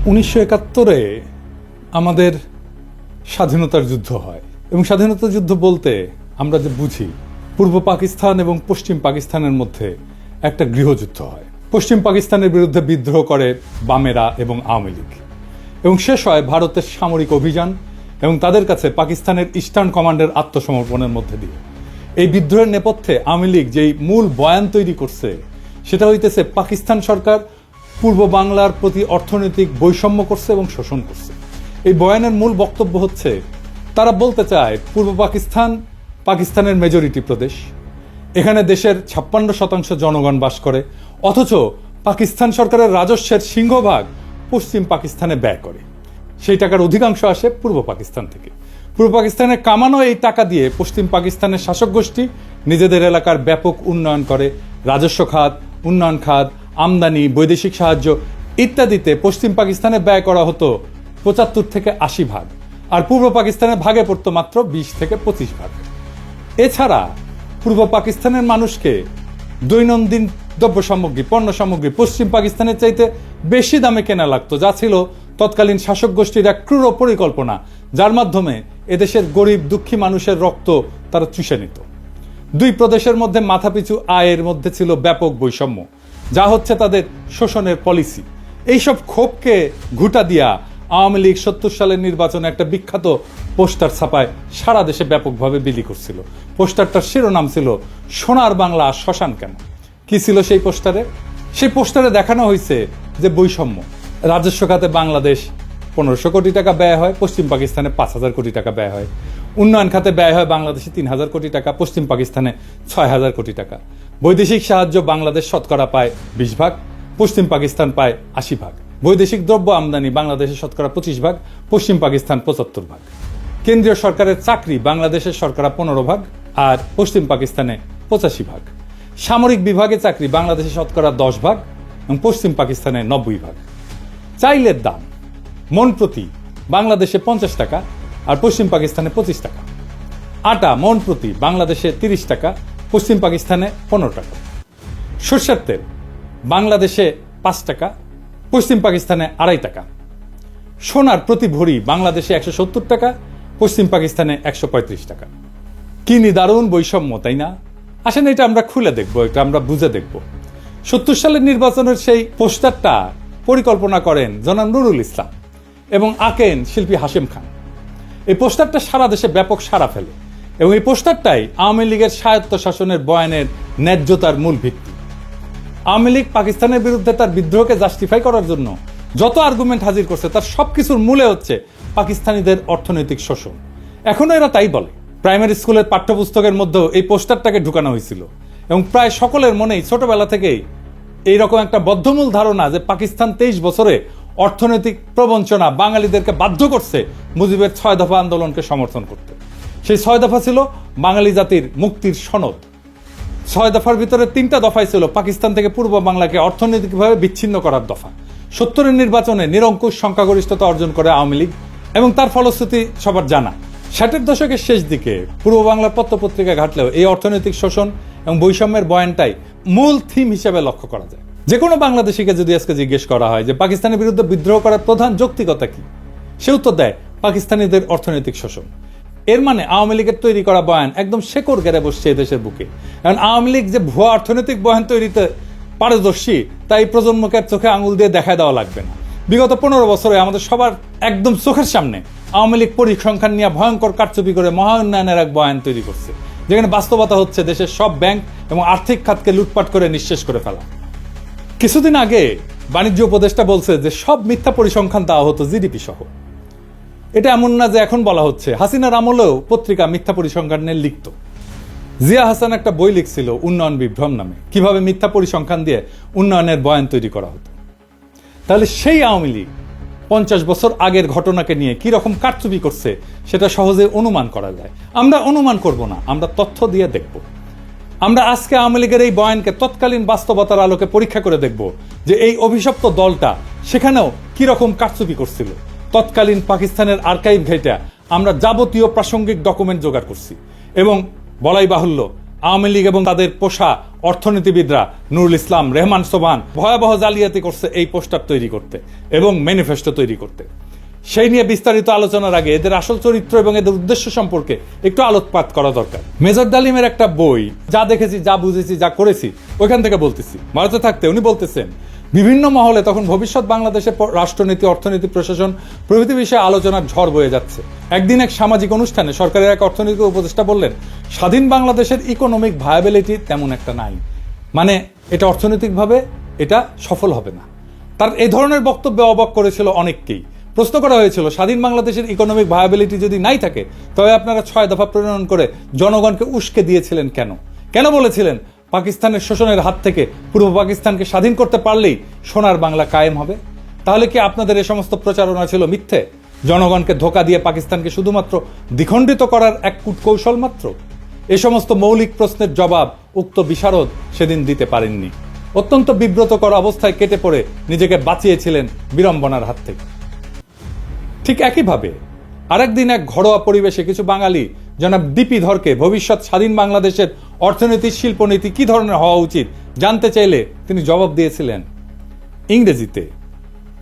1971-এ আমাদের স্বাধীনতার যুদ্ধ হয় এবং স্বাধীনতা যুদ্ধ বলতে আমরা যে বুঝি পূর্ব পাকিস্তান এবং পশ্চিম পাকিস্তানের মধ্যে একটা গৃহযুদ্ধ হয়। পশ্চিম পাকিস্তানের বিরুদ্ধে বিদ্রোহ করে বামেরা এবং আওয়ামী লীগ এবং শেষ হয় ভারতের সামরিক অভিযান এবং তাদের কাছে পাকিস্তানের ইস্টার্ন কমান্ডের আত্মসমর্পণের মধ্যে দিয়ে। এই বিদ্রোহের নেপথ্যে আওয়ামী লীগ যেই মূল বয়ান তৈরি করছে সেটা হইতেছে পাকিস্তান সরকার পূর্ব বাংলার প্রতি অর্থনৈতিক বৈষম্য করছে এবং শোষণ করছে। এই বয়ানের মূল বক্তব্য হচ্ছে তারা বলতে চায় পূর্ব পাকিস্তান পাকিস্তানের মেজরিটি প্রদেশ, এখানে দেশের 56% জনগণ বাস করে, অথচ পাকিস্তান সরকারের রাজস্বের সিংহভাগ পশ্চিম পাকিস্তানে ব্যয় করে। সেই টাকার অধিকাংশ আসে পূর্ব পাকিস্তান থেকে। পূর্ব পাকিস্তানের কামানো এই টাকা দিয়ে পশ্চিম পাকিস্তানের শাসক গোষ্ঠী নিজেদের এলাকার ব্যাপক উন্নয়ন করে। রাজস্ব খাত, উন্নয়ন খাত, আমদানি, বৈদেশিক সাহায্য ইত্যাদিতে পশ্চিম পাকিস্তানে ব্যয় করা হতো 75 থেকে 80 ভাগ, আর পূর্ব পাকিস্তানের ভাগে পড়তো মাত্র 20 থেকে 25 ভাগ। এছাড়া পূর্ব পাকিস্তানের মানুষকে দৈনন্দিন দ্রব্য সামগ্রী, পণ্য সামগ্রী পশ্চিম পাকিস্তানের চাইতে বেশি দামে কেনা লাগতো, যা ছিল তৎকালীন শাসক গোষ্ঠীর এক ক্রূর পরিকল্পনা, যার মাধ্যমে এদেশের গরিব দুঃখী মানুষের রক্ত তারা চুষে নিত। দুই প্রদেশের মধ্যে মাথাপিছু আয়ের মধ্যে ছিল ব্যাপক বৈষম্য, যা হচ্ছে তাদের শোষণের পলিসি। এইসব ক্ষোভকে ঘুঁটা দিয়া আওয়ামী লীগ 70 সালের নির্বাচনে একটা বিখ্যাত পোস্টার ছাপায় সারা দেশে ব্যাপকভাবে বিলি করছিল। পোস্টারটার শিরোনাম ছিল সোনার বাংলা শ্মশান কেন। কি ছিল সেই পোস্টারে? সেই পোস্টারে দেখানো হয়েছে যে বৈষম্য। রাজস্ব খাতে বাংলাদেশ 1500 কোটি টাকা ব্যয় হয়, পশ্চিম পাকিস্তানে 5000 কোটি টাকা ব্যয় হয়। উন্নয়ন খাতে ব্যয় হয় বাংলাদেশে 3000 কোটি টাকা, পশ্চিম পাকিস্তানে 6000 কোটি টাকা। বৈদেশিক সাহায্য বাংলাদেশ শতকরা পায় 20 ভাগ, পশ্চিম পাকিস্তান পায় 80 ভাগ। বৈদেশিক দ্রব্য আমদানি বাংলাদেশের শতকরা 25 ভাগ, পশ্চিম পাকিস্তান 75 ভাগ। কেন্দ্রীয় সরকারের চাকরি বাংলাদেশের শতকরা 15 ভাগ আর পশ্চিম পাকিস্তানে 85 ভাগ। সামরিক বিভাগে চাকরি বাংলাদেশে শতকরা 10 ভাগ এবং পশ্চিম পাকিস্তানে 90 ভাগ। চাইলের দাম মন প্রতি বাংলাদেশে 50 টাকা আর পশ্চিম পাকিস্তানে 25 টাকা। আটা মন প্রতি বাংলাদেশে 30 টাকা, পশ্চিম পাকিস্তানে 15 টাকা। সরষের তেল বাংলাদেশে 5 টাকা, পশ্চিম পাকিস্তানে 2.5 টাকা। সোনার প্রতি ভরি বাংলাদেশে 170 টাকা, পশ্চিম পাকিস্তানে 135 টাকা। কি নিদারুণ বৈষম্য, তাই না? আসেন এটা আমরা খুলে দেখবো, এটা আমরা বুঝে দেখব। 70 সালের নির্বাচনের সেই পোস্টারটা পরিকল্পনা করেন জনাব নুরুল ইসলাম এবং আঁকেন শিল্পী হাশেম খান। এই পোস্টারটা সারা দেশে ব্যাপক সাড়া ফেলে এবং এই পোস্টারটাই আওয়ামী লীগের স্বায়ত্তশাসনের বয়ানের ন্যায্যতার মূল ভিত্তি। আওয়ামী লীগ পাকিস্তানের বিরুদ্ধে তার বিদ্রোহকে জাস্টিফাই করার জন্য যত আর্গুমেন্ট হাজির করছে তার সবকিছুর মূলে হচ্ছে পাকিস্তানিদের অর্থনৈতিক শোষণ। এখনো এরা তাই বলে। প্রাইমারি স্কুলের পাঠ্যপুস্তকের মধ্যেও এই পোস্টারটাকে ঢুকানো হয়েছিল এবং প্রায় সকলের মনেই ছোটবেলা থেকেই এইরকম একটা বদ্ধমূল ধারণা যে পাকিস্তান 23 বছরে অর্থনৈতিক প্রবঞ্চনা বাঙালিদেরকে বাধ্য করছে মুজিবের 6 দফা আন্দোলনকে সমর্থন করতে। সেই 6 দফা ছিল বাঙালি জাতির মুক্তির সনদ। 6 দফার ভিতরে 3টা দফাই ছিল পাকিস্তান থেকে পূর্ব বাংলাকে অর্থনৈতিকভাবে বিচ্ছিন্ন করার দফা। 70-এর নির্বাচনে নিরঙ্কুশ সংখ্যাগরিষ্ঠতা অর্জন করে আওয়ামী লীগ এবং তার ফলশ্রুতি সবার জানা। 60-এর দশকের শেষ দিকে পূর্ব বাংলার পত্রপত্রিকা ঘাটলেও এই অর্থনৈতিক শোষণ এবং বৈষম্যের বয়ানটাই মূল থিম হিসেবে লক্ষ্য করা যায়। যে কোনো বাংলাদেশিকে যদি আজকে জিজ্ঞেস করা হয় যে পাকিস্তানের বিরুদ্ধে বিদ্রোহ করার প্রধান যৌক্তিকতা কি, সে উত্তর দেয় পাকিস্তানিদের অর্থনৈতিক শোষণ। এর মানে আওয়ামী লীগের তৈরি করা বয়ান একদম শেকড় গেড়ে বসছে এদেশের বুকে। কারণ আওয়ামী লীগ যে ভুয়া অর্থনৈতিক বয়ান তৈরিতে পারদর্শী তাই প্রজন্মকে চোখে আঙুল দিয়ে দেখা দেওয়া লাগবে না। বিগত 15 বছরে আমাদের সবার একদম চোখের সামনে আওয়ামী লীগ পরিসংখ্যান নিয়ে ভয়ঙ্কর কারচুপি করে মহা উন্নয়নের এক বয়ান তৈরি করছে, যেখানে বাস্তবতা হচ্ছে দেশের সব ব্যাংক এবং আর্থিক খাতকে লুটপাট করে নিঃশেষ করে ফেলা। কিছুদিন আগে বাণিজ্য উপদেষ্টা বলছে যে সব মিথ্যা পরিসংখ্যান দেওয়া হতো জিডিপি সহ। এটা এমন না যে এখন বলা হচ্ছে, হাসিনার আমলেও পত্রিকা মিথ্যা পরিসংখ্যান নিয়ে লিখত। জিয়া হাসান একটা বই লিখছিল উন্নয়ন বিভ্রম নামে, কিভাবে মিথ্যা পরিসংখ্যান দিয়ে উন্নয়নের বয়ান তৈরি করা হতো। তাহলে সেই আওয়ামী লীগ 50 বছর আগের ঘটনাকে নিয়ে কি রকম কারচুপি করছে সেটা সহজে অনুমান করা যায়। আমরা অনুমান করব না, আমরা তথ্য দিয়ে দেখব। আমরা আজকে আওয়ামী লীগের এই বয়ানকে তৎকালীন বাস্তবতার আলোকে পরীক্ষা করে দেখব যে এই অভিশপ্ত দলটা সেখানেও কি রকম কারচুপি করছিল। তৎকালীন পাকিস্তানের আর্কাইভ ঘেঁটে আমরা যাবতীয় প্রাসঙ্গিক ডকুমেন্ট জোগাড় করছি এবং বলাই বাহুল্য আওয়ামী লীগ এবং তাদের পোষা অর্থনীতিবিদরা নুরুল ইসলাম, রেহমান সোবহান ভয়াবহ জালিয়াতি করছে এই পোস্টার তৈরি করতে এবং ম্যানিফেস্টো তৈরি করতে। সেই নিয়ে বিস্তারিত আলোচনার আগে এদের আসল চরিত্র এবং এদের উদ্দেশ্য সম্পর্কে একটু আলোকপাত করা দরকার। মেজর ডালিমের একটা বই, যা দেখেছি, যা বুঝেছি, যা করেছি, ওইখান থেকে বলতেছি। ভারতে থাকতে উনি বলতেছেন বিভিন্ন মহলে তখন ভবিষ্যৎ বাংলাদেশের রাষ্ট্রনীতি, অর্থনীতি, প্রশাসন প্রভৃতি বিষয়ে আলোচনার ঝড় বয়ে যাচ্ছে। একদিন এক সামাজিক অনুষ্ঠানে সরকারের এক অর্থনৈতিক উপদেষ্টা বললেন, স্বাধীন বাংলাদেশের ইকোনমিক ভায়াবিলিটি তেমন একটা নাই, মানে এটা অর্থনৈতিকভাবে এটা সফল হবে না। তার এই ধরনের বক্তব্যে অবাক করেছিল অনেককেই। প্রশ্ন করা হয়েছিল, স্বাধীন বাংলাদেশের ইকোনমিক ভায়াবিলিটি যদি নাই থাকে তবে আপনারা 6 দফা প্রণয়ন করে জনগণকে উস্কে দিয়েছিলেন কেন? কেন বলেছিলেন পাকিস্তানের শোষণের হাত থেকে পূর্ব পাকিস্তানকে স্বাধীন করতে পারলেই সোনার বাংলা কায়েম হবে? তাহলে কি আপনাদের এই সমস্ত প্রচারণা ছিল মিথ্যে? জনগণকে ধোঁকা দিয়ে পাকিস্তানকে শুধুমাত্র দ্বিখণ্ডিত করার এক কূটকৌশল মাত্র? এ সমস্ত মৌলিক প্রশ্নের জবাব উক্ত বিশারদ সেদিন দিতে পারেননি। অত্যন্ত বিব্রতকর অবস্থায় কেটে পড়ে নিজেকে বাঁচিয়েছিলেন বিড়ম্বনার হাত থেকে। ঠিক একইভাবে আরেকদিন এক ঘরোয়া পরিবেশে কিছু বাঙালি জনাব ডিপি ধরকে ভবিষ্যৎ স্বাধীন বাংলাদেশের অর্থনীতি, শিল্পনীতি কি ধরনের হওয়া উচিত জানতে চাইলে তিনি জবাব দিয়েছিলেন ইংরেজিতে।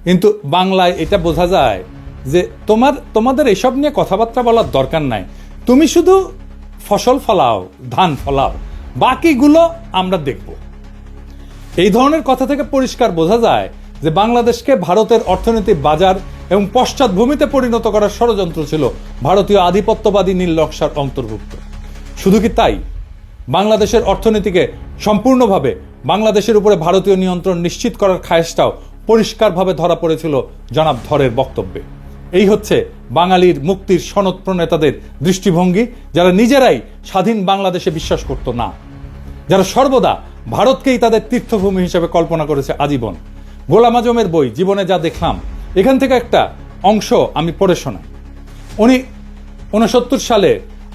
কিন্তু বাংলায় এটা বোঝা যায় যে তোমাদের এসব নিয়ে কথাবার্তা বলার দরকার নাই, তুমি শুধু ফসল ফলাও, ধান ফলাও, বাকিগুলো আমরা দেখব। এই ধরনের কথা থেকে পরিষ্কার বোঝা যায় যে বাংলাদেশকে ভারতের অর্থনৈতিক বাজার এবং পশ্চাৎভূমিতে পরিণত করার ষড়যন্ত্র ছিল ভারতীয় আধিপত্যবাদী নীল নকশার অন্তর্ভুক্ত। শুধু কি তাই, বাংলাদেশের অর্থনীতিকে সম্পূর্ণভাবে বাংলাদেশের উপরে ভারতীয় নিয়ন্ত্রণ নিশ্চিত করার খায়েশটাও পরিষ্কারভাবে ধরা পড়েছিল জনাব ধরের বক্তব্যে। এই হচ্ছে বাঙালির মুক্তির সনদ প্রণেতাদের দৃষ্টিভঙ্গি, যারা নিজেরাই স্বাধীন বাংলাদেশে বিশ্বাস করত না, যারা সর্বদা ভারতকেই তাদের তীর্থভূমি হিসেবে কল্পনা করেছে আজীবন। গোলাম আজমের বই জীবনে যা দেখলাম, এখান থেকে একটা অংশ আমি পড়ে শোনাই। উনি 69 সালে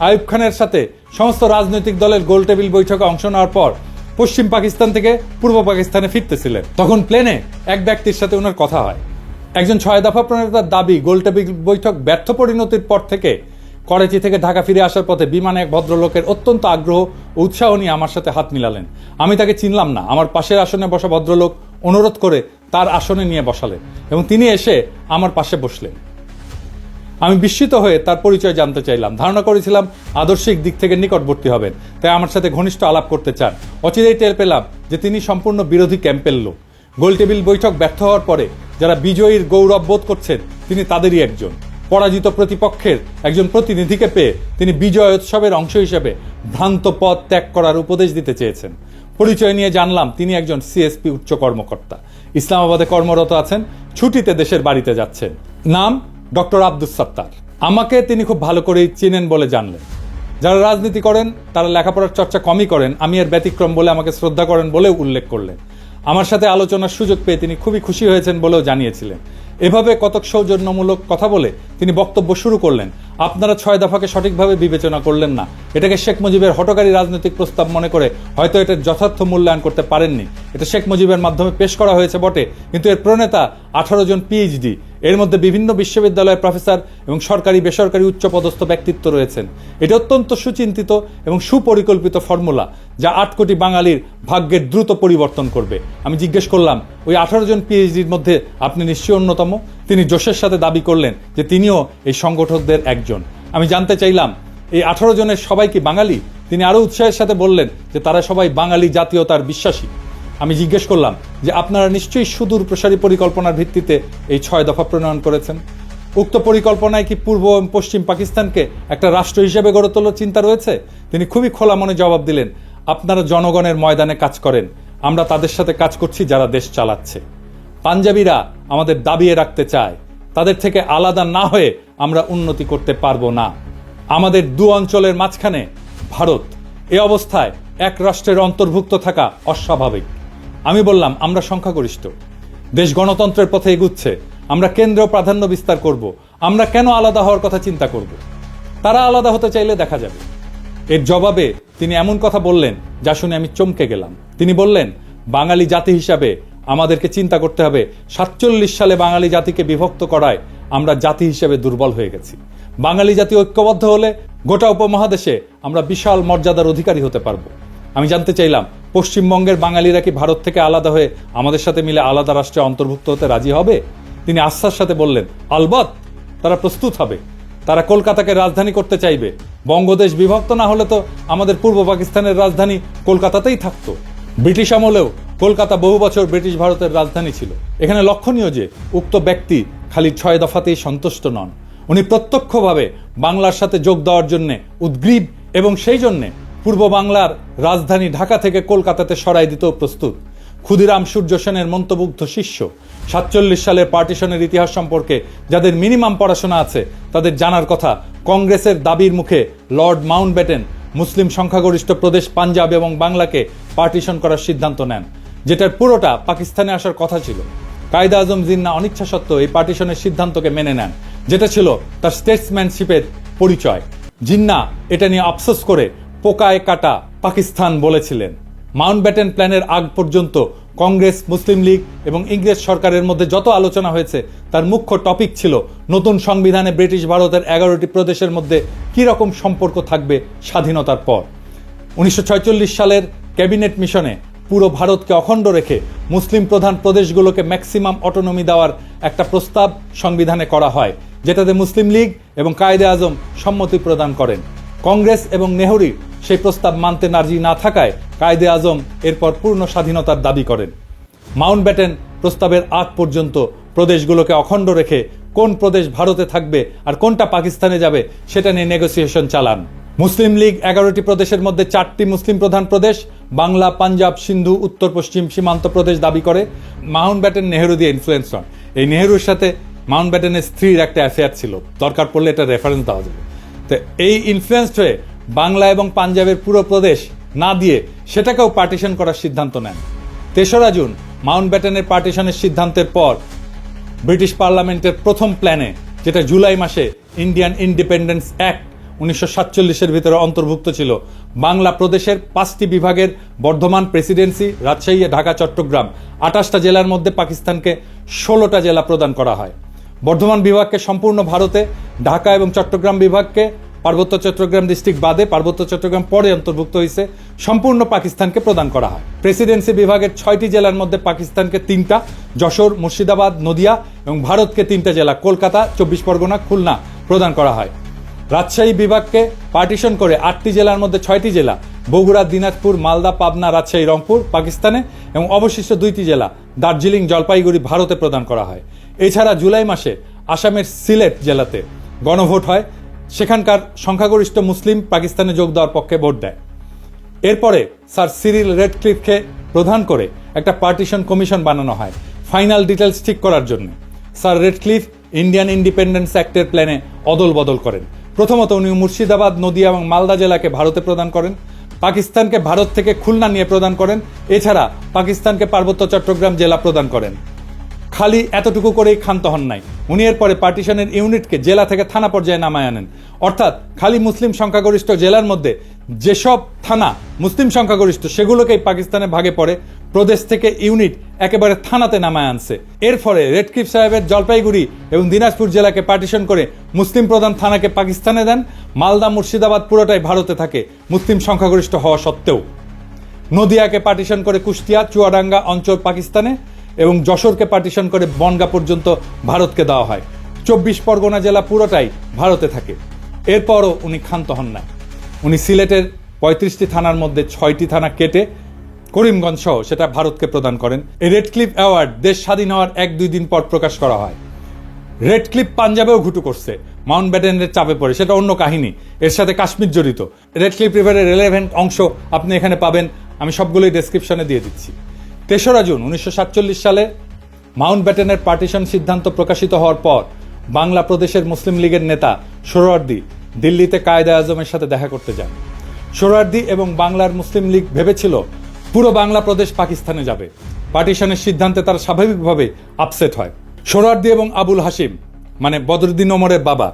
আইয়ুব খানের সাথে সমস্ত রাজনৈতিক দলের গোলটেবিল বৈঠকে অংশ নেওয়ার পর পশ্চিম পাকিস্তান থেকে পূর্ব পাকিস্তানে ফিরতেছিলেন। তখন প্লেনে এক ব্যক্তির সাথে ওনার কথা হয়। একজন 6 দফা প্রণেতার দাবি, গোলটেবিল বৈঠক ব্যর্থ পরিণতির পর থেকে করাচি থেকে ঢাকা ফিরে আসার পথে বিমানে এক ভদ্রলোকের অত্যন্ত আগ্রহ ও উৎসাহ নিয়ে আমার সাথে হাত মিলালেন। আমি তাকে চিনলাম না। আমার পাশের আসনে বসা ভদ্রলোক অনুরোধ করে তার আসনে নিয়ে বসালেন এবং তিনি এসে আমার পাশে বসলেন। আমি বিস্মিত হয়ে তার পরিচয় জানতে চাইলাম। ধারণা করেছিলাম আদর্শিক দিক থেকে নিকটবর্তী হবেন, তাই আমার সাথে ঘনিষ্ঠ আলাপ করতে চান। অচিরেই টের পেলাম যে তিনি সম্পূর্ণ বিরোধী ক্যাম্পের লোক। গোলটেবিল বৈঠক ব্যর্থ হওয়ার পরে যারা বিজয়ীর গৌরব বোধ করছেন, তিনি তাদেরই একজন। পরাজিত প্রতিপক্ষের একজন প্রতিনিধিকে পেয়ে তিনি বিজয় উৎসবের অংশ হিসেবে ভ্রান্ত পথ ত্যাগ করার উপদেশ দিতে চেয়েছেন। পরিচয় নিয়ে জানলাম তিনি একজন সিএসপি উচ্চ কর্মকর্তা, ইসলামাবাদে কর্মরত আছেন, ছুটিতে দেশের বাড়িতে যাচ্ছেন। নাম ডক্টর আব্দুস সাত্তার। আমাকে তিনি খুব ভালো করেই চেনেন বলে জানলেন। যারা রাজনীতি করেন তারা লেখাপড়ার চর্চা কমই করেন, আমি এর ব্যতিক্রম বলে আমাকে শ্রদ্ধা করেন বলেও উল্লেখ করলেন। আমার সাথে আলোচনার সুযোগ পেয়ে তিনি খুবই খুশি হয়েছেন বলেও জানিয়েছিলেন। এভাবে কতক সৌজন্যমূলক কথা বলে তিনি বক্তব্য শুরু করলেন। আপনারা 6 দফাকে সঠিকভাবে বিবেচনা করলেন না, এটাকে শেখ মুজিবের হঠকারী রাজনৈতিক প্রস্তাব মনে করে হয়তো এটার যথার্থ মূল্যায়ন করতে পারেননি। এটা শেখ মুজিবের মাধ্যমে পেশ করা হয়েছে বটে, কিন্তু এর প্রণেতা 18 জন পিএইচডি, এর মধ্যে বিভিন্ন বিশ্ববিদ্যালয়ের প্রফেসর এবং সরকারি বেসরকারি উচ্চপদস্থ ব্যক্তিত্ব রয়েছেন। এটা অত্যন্ত সুচিন্তিত এবং সুপরিকল্পিত ফর্মুলা, যা 8 কোটি বাঙালির ভাগ্যের দ্রুত পরিবর্তন করবে। আমি জিজ্ঞেস করলাম, ওই 18 জন পিএইচডির মধ্যে আপনি নিশ্চয়ই অন্যতম? তিনি জোশের সাথে দাবি করলেন যে তিনিও এই সংগঠকদের একজন। আমি জানতে চাইলাম, এই 18 জনের সবাই কি বাঙালি? তিনি আরো উৎসাহের সাথে বললেন যে তারা সবাই বাঙালি জাতীয়তার বিশ্বাসী। আমি জিজ্ঞেস করলাম যে আপনারা নিশ্চয়ই সুদূর প্রসারী পরিকল্পনার ভিত্তিতে এই 6 দফা প্রণয়ন করেছেন। উক্ত পরিকল্পনায় কি পূর্ব এবং পশ্চিম পাকিস্তানকে একটা রাষ্ট্র হিসেবে গড়ে তোলার চিন্তা রয়েছে? তিনি খুবই খোলা মনে জবাব দিলেন, আপনারা জনগণের ময়দানে কাজ করেন, আমরা তাদের সাথে কাজ করছি যারা দেশ চালাচ্ছে। পাঞ্জাবিরা আমাদের দাবিয়ে রাখতে চায়, তাদের থেকে আলাদা না হয়ে আমরা উন্নতি করতে পারবো না। আমাদের দু অঞ্চলের মাঝখানে ভারত, এ অবস্থায় এক রাষ্ট্রের অন্তর্ভুক্ত থাকা অস্বাভাবিক। আমি বললাম, আমরা সংখ্যাগরিষ্ঠ, দেশ গণতন্ত্রের পথে এগুচ্ছে, আমরা কেন্দ্রীয় প্রাধান্য বিস্তার করব, আমরা কেন আলাদা হওয়ার কথা চিন্তা করব? তারা আলাদা হতে চাইলে দেখা যাবে। এর জবাবে তিনি এমন কথা বললেন যা শুনে আমি চমকে গেলাম। তিনি বললেন, বাঙালি জাতি হিসাবে আমাদেরকে চিন্তা করতে হবে 47 সালে বাঙালি জাতিকে বিভক্ত করায় আমরা জাতি হিসেবে দুর্বল হয়ে গেছি। বাঙালি জাতি ঐক্যবদ্ধ হলে গোটা উপমহাদেশে আমরা বিশাল মর্যাদার অধিকারী হতে পারবো। আমি জানতে চাইলাম, পশ্চিমবঙ্গের বাঙালিরা কি ভারত থেকে আলাদা হয়ে আমাদের সাথে মিলে আলাদা রাষ্ট্রে অন্তর্ভুক্ত হতে রাজি হবে? তিনি আস্থার সাথে বললেন, আলবৎ তারা প্রস্তুত হবে। তারা কলকাতাকে রাজধানী করতে চাইবে। বঙ্গদেশ বিভক্ত না হলে তো আমাদের পূর্ব পাকিস্তানের রাজধানী কলকাতাতেই থাকতো। ব্রিটিশ আমলেও কলকাতা বহু বছর ব্রিটিশ ভারতের রাজধানী ছিল। এখানে লক্ষণীয় যে উক্ত ব্যক্তি খালি 6 দফাতেই সন্তুষ্ট নন, উনি প্রত্যক্ষভাবে বাংলার সাথে যোগ দেওয়ার জন্য উদ্গ্রীব এবং সেই জন্যে পূর্ব বাংলার রাজধানী ঢাকা থেকে কলকাতাতে সরাই দিতেও প্রস্তুত। ক্ষুদিরাম সূর্য সেনের মন্ত্রমুগ্ধ শিষ্য। 47 সালের পার্টিশনের ইতিহাস সম্পর্কে যাদের মিনিমাম পড়াশোনা আছে তাদের জানার কথা, কংগ্রেসের দাবির মুখে লর্ড মাউন্টব্যাটেন মুসলিম সংখ্যাগরিষ্ঠ প্রদেশ পাঞ্জাব এবং বাংলাকে পার্টিশন করার সিদ্ধান্ত নেন, যেটার পুরোটা পাকিস্তানে আসার কথা ছিল। কায়েদে আজম জিন্নাহ অনিচ্ছা সত্ত্বেও এই পার্টিশনের সিদ্ধান্তকে মেনে নেন, যেটা ছিল তার স্টেটসম্যানশিপের পরিচয়। জিন্নাহ এটা নিয়ে আফসোস করে পোকায় কাটা পাকিস্তান বলেছিলেন। মাউন্টব্যাটেন প্ল্যানের আগ পর্যন্ত কংগ্রেস, মুসলিম লীগ এবং ইংরেজ সরকারের মধ্যে যত আলোচনা হয়েছে তার মুখ্য টপিক ছিল নতুন সংবিধানে ব্রিটিশ ভারতের 11টি প্রদেশের মধ্যে কি রকম সম্পর্ক থাকবে স্বাধীনতার পর। 1946 সালের ক্যাবিনেট মিশনে পুরো ভারতকে অখণ্ড রেখে মুসলিম প্রধান প্রদেশগুলোকে ম্যাক্সিমাম অটোনমি দেওয়ার একটা প্রস্তাব সংবিধানে করা হয়, যেটাতে মুসলিম লীগ এবং কায়েদে আজম সম্মতি প্রদান করেন। কংগ্রেস এবং নেহরু সেই প্রস্তাব মানতে রাজি না থাকায় কায়েদে আজম এরপর পূর্ণ স্বাধীনতার দাবি করেন। মাউন্টব্যাটেন প্রস্তাবের আগ পর্যন্ত প্রদেশগুলোকে অখণ্ড রেখে কোন প্রদেশ ভারতে থাকবে আর কোনটা পাকিস্তানে যাবে সেটা নিয়ে নেগোসিয়েশন চালান। মুসলিম লীগ 11টি প্রদেশের মধ্যে 4টি মুসলিম প্রধান প্রদেশ বাংলা, পাঞ্জাব, সিন্ধু, উত্তর পশ্চিম সীমান্ত প্রদেশ দাবি করে। মাউন্টব্যাটেন নেহরু দিয়ে ইনফ্লুয়েন্স হন। এই নেহরুর সাথে মাউন্টব্যাটেনের স্ত্রীর একটা অ্যাফেয়ার ছিল, দরকার পড়লে এটা রেফারেন্স দেওয়া যাবে। তো এই ইনফ্লুয়েন্সড হয়ে বাংলা এবং পাঞ্জাবের পুরো প্রদেশ না দিয়ে সেটাকেও পার্টিশন করার সিদ্ধান্ত নেন। 3রা জুন মাউন্টব্যাটেনের পার্টিশনের সিদ্ধান্তের পর ব্রিটিশ পার্লামেন্টের প্রথম প্ল্যানে, যেটা জুলাই মাসে ইন্ডিয়ান ইন্ডিপেন্ডেন্স অ্যাক্ট 1947-এর ভিতরে অন্তর্ভুক্ত ছিল, বাংলা প্রদেশের 5টি বিভাগের বর্ধমান প্রেসিডেন্সি, রাজশাহী, ঢাকা, চট্টগ্রাম 28টা জেলার মধ্যে পাকিস্তানকে 16টা জেলা প্রদান করা হয়। বর্ধমান বিভাগকে সম্পূর্ণ ভারতে, ঢাকা এবং চট্টগ্রাম বিভাগকে পার্বত্য চট্টগ্রাম ডিস্ট্রিক্ট বাদে, পার্বত্য চট্টগ্রাম পরে অন্তর্ভুক্ত হয়েছে, সম্পূর্ণ পাকিস্তানকে প্রদান করা হয়। প্রেসিডেন্সি বিভাগের 6টি জেলার মধ্যে পাকিস্তানকে 3টা, যশোর, মুর্শিদাবাদ, নদিয়া এবং ভারতকে 3টা জেলা, কলকাতা, 24 পরগনা, খুলনা প্রদান করা হয়। রাজশাহী বিভাগকে পার্টিশন করে 8টি জেলার মধ্যে 6টি জেলা, বগুড়া, দিনাজপুর, মালদা, পাবনা, রাজশাহী, রংপুর পাকিস্তানে এবং অবশিষ্ট 2টি জেলা দার্জিলিং, জলপাইগুড়ি ভারতে প্রদান করা হয়। এছাড়া জুলাই মাসে আসামের সিলেট জেলাতে গণভোট হয়, সেখানকার সংখ্যাগরিষ্ঠ মুসলিম পাকিস্তানে যোগ দেওয়ার পক্ষে ভোট দেয়। এরপরে স্যার সিরিল রেডক্লিফকে প্রধান করে একটা পার্টিশন কমিশন বানানো হয় ফাইনাল ডিটেলস ঠিক করার জন্য। স্যার রেডক্লিফ ইন্ডিয়ান ইন্ডিপেন্ডেন্স অ্যাক্টের প্ল্যানে অদল বদল করেন। প্রথমত উনি মুর্শিদাবাদ, নদিয়া এবং মালদা জেলাকে ভারতে প্রদান করেন, পাকিস্তানকে ভারত থেকে খুলনা নিয়ে প্রদান করেন, এছাড়া পাকিস্তানকে পার্বত্য চট্টগ্রাম জেলা প্রদান করেন। খালি এতটুকু করেই ক্ষান্ত হন নাই, উনি এরপরে পার্টিশনের ইউনিটকে জেলা থেকে থানা পর্যায়ে নামায় আনেন। অর্থাৎ খালি মুসলিম সংখ্যাগরিষ্ঠ জেলার মধ্যে যেসব থানা মুসলিম সংখ্যাগরিষ্ঠ সেগুলোকেই পাকিস্তানে ভাগে পড়ে, প্রদেশ থেকে ইউনিট একেবারে থানাতে নামায় আনছে। এর ফলে রেডক্লিফ সাহেবের জলপাইগুড়ি এবং দিনাজপুর জেলাকে পার্টিশন করে মুসলিম প্রধান থানাকে পাকিস্তানে দেন। মালদা, মুর্শিদাবাদ পুরোটাই ভারতে থাকে মুসলিম সংখ্যাগরিষ্ঠ হওয়া সত্ত্বেও। নদিয়াকে পার্টিশন করে কুষ্টিয়া, চুয়াডাঙ্গা অঞ্চল পাকিস্তানে এবং যশোরকে পার্টিশন করে বনগাঁ পর্যন্ত ভারতকে দেওয়া হয়। 24 পরগনা জেলা পুরোটাই ভারতে থাকে। এরপরও উনি ক্ষান্ত হন না, উনি সিলেটের 35টি থানার মধ্যে 6টি থানা কেটে করিমগঞ্জ সহ সেটা ভারতকে প্রদান করেন। এই রেডক্লিফ অ্যাওয়ার্ড দেশ স্বাধীন হওয়ার 1-2 দিন পর প্রকাশ করা হয়। রেডক্লিফ পাঞ্জাবেও ঘুটু করছে, মাউন্টব্যাটেনের চাপে পড়ে, সেটা অন্য কাহিনী, এর সাথে কাশ্মীর জড়িত। রেডক্লিফ রিভারের রেলেভেন্ট অংশ আপনি এখানে পাবেন, আমি সবগুলোই ডেসক্রিপশনে দিয়ে দিচ্ছি। 3রা জুন 1947 সালে মাউন্টব্যাটেনের পার্টিশন সিদ্ধান্ত প্রকাশিত হওয়ার পর বাংলা প্রদেশের মুসলিম লীগের নেতা সোহরাওয়ার্দী দিল্লিতে কায়েদে আজমের সাথে দেখা করতে যান। সোহরাওয়ার্দী এবং বাংলার মুসলিম লীগ ভেবেছিল পুরো বাংলা প্রদেশ পাকিস্তানে যাবে। পার্টিশনের সিদ্ধান্তে তারা স্বাভাবিকভাবে আপসেট হয়। সোহরাওয়ার্দী এবং আবুল হাসিম মানে বদরুদ্দিন ওমরের বাবা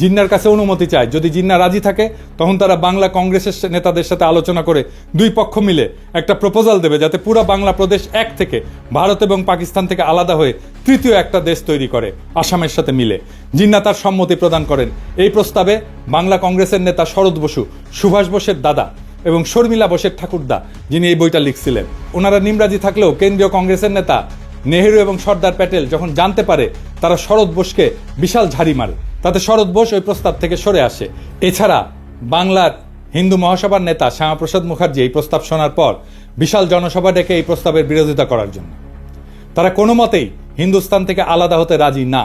জিন্নার কাছে অনুমতি চায়। যদি জিন্না রাজি থাকে তখন তারা বাংলা কংগ্রেসের নেতাদের সাথে আলোচনা করে 2 পক্ষ মিলে একটা প্রপোজাল দেবে যাতে পুরো বাংলা প্রদেশ এক থেকে ভারত এবং পাকিস্তান থেকে আলাদা হয়ে তৃতীয় একটা দেশ তৈরি করে আসামের সাথে মিলে। জিন্না তার সম্মতি প্রদান করেন। এই প্রস্তাবে বাংলা কংগ্রেসের নেতা শরৎ বসু, সুভাষ বোসের দাদা, এবং শর্মিলা বোসের ঠাকুরদা, যিনি এই বইটা লিখছিলেন। ওনারা নিমরাজি থাকলেও কেন্দ্রীয় কংগ্রেসের নেতা নেহেরু এবং সর্দার প্যাটেল যখন জানতে পারে, তারা শরৎ বোসকে বিশাল ঝাড়ি মারে, তাতে শরৎ বোস ওই প্রস্তাব থেকে সরে আসে। এছাড়া বাংলার হিন্দু মহাসভার নেতা শ্যামাপ্রসাদ মুখার্জি এই প্রস্তাব শোনার পর বিশাল জনসভা ডেকে এই প্রস্তাবের বিরোধিতা করার জন্য। তারা কোনো মতেই হিন্দুস্তান থেকে আলাদা হতে রাজি না।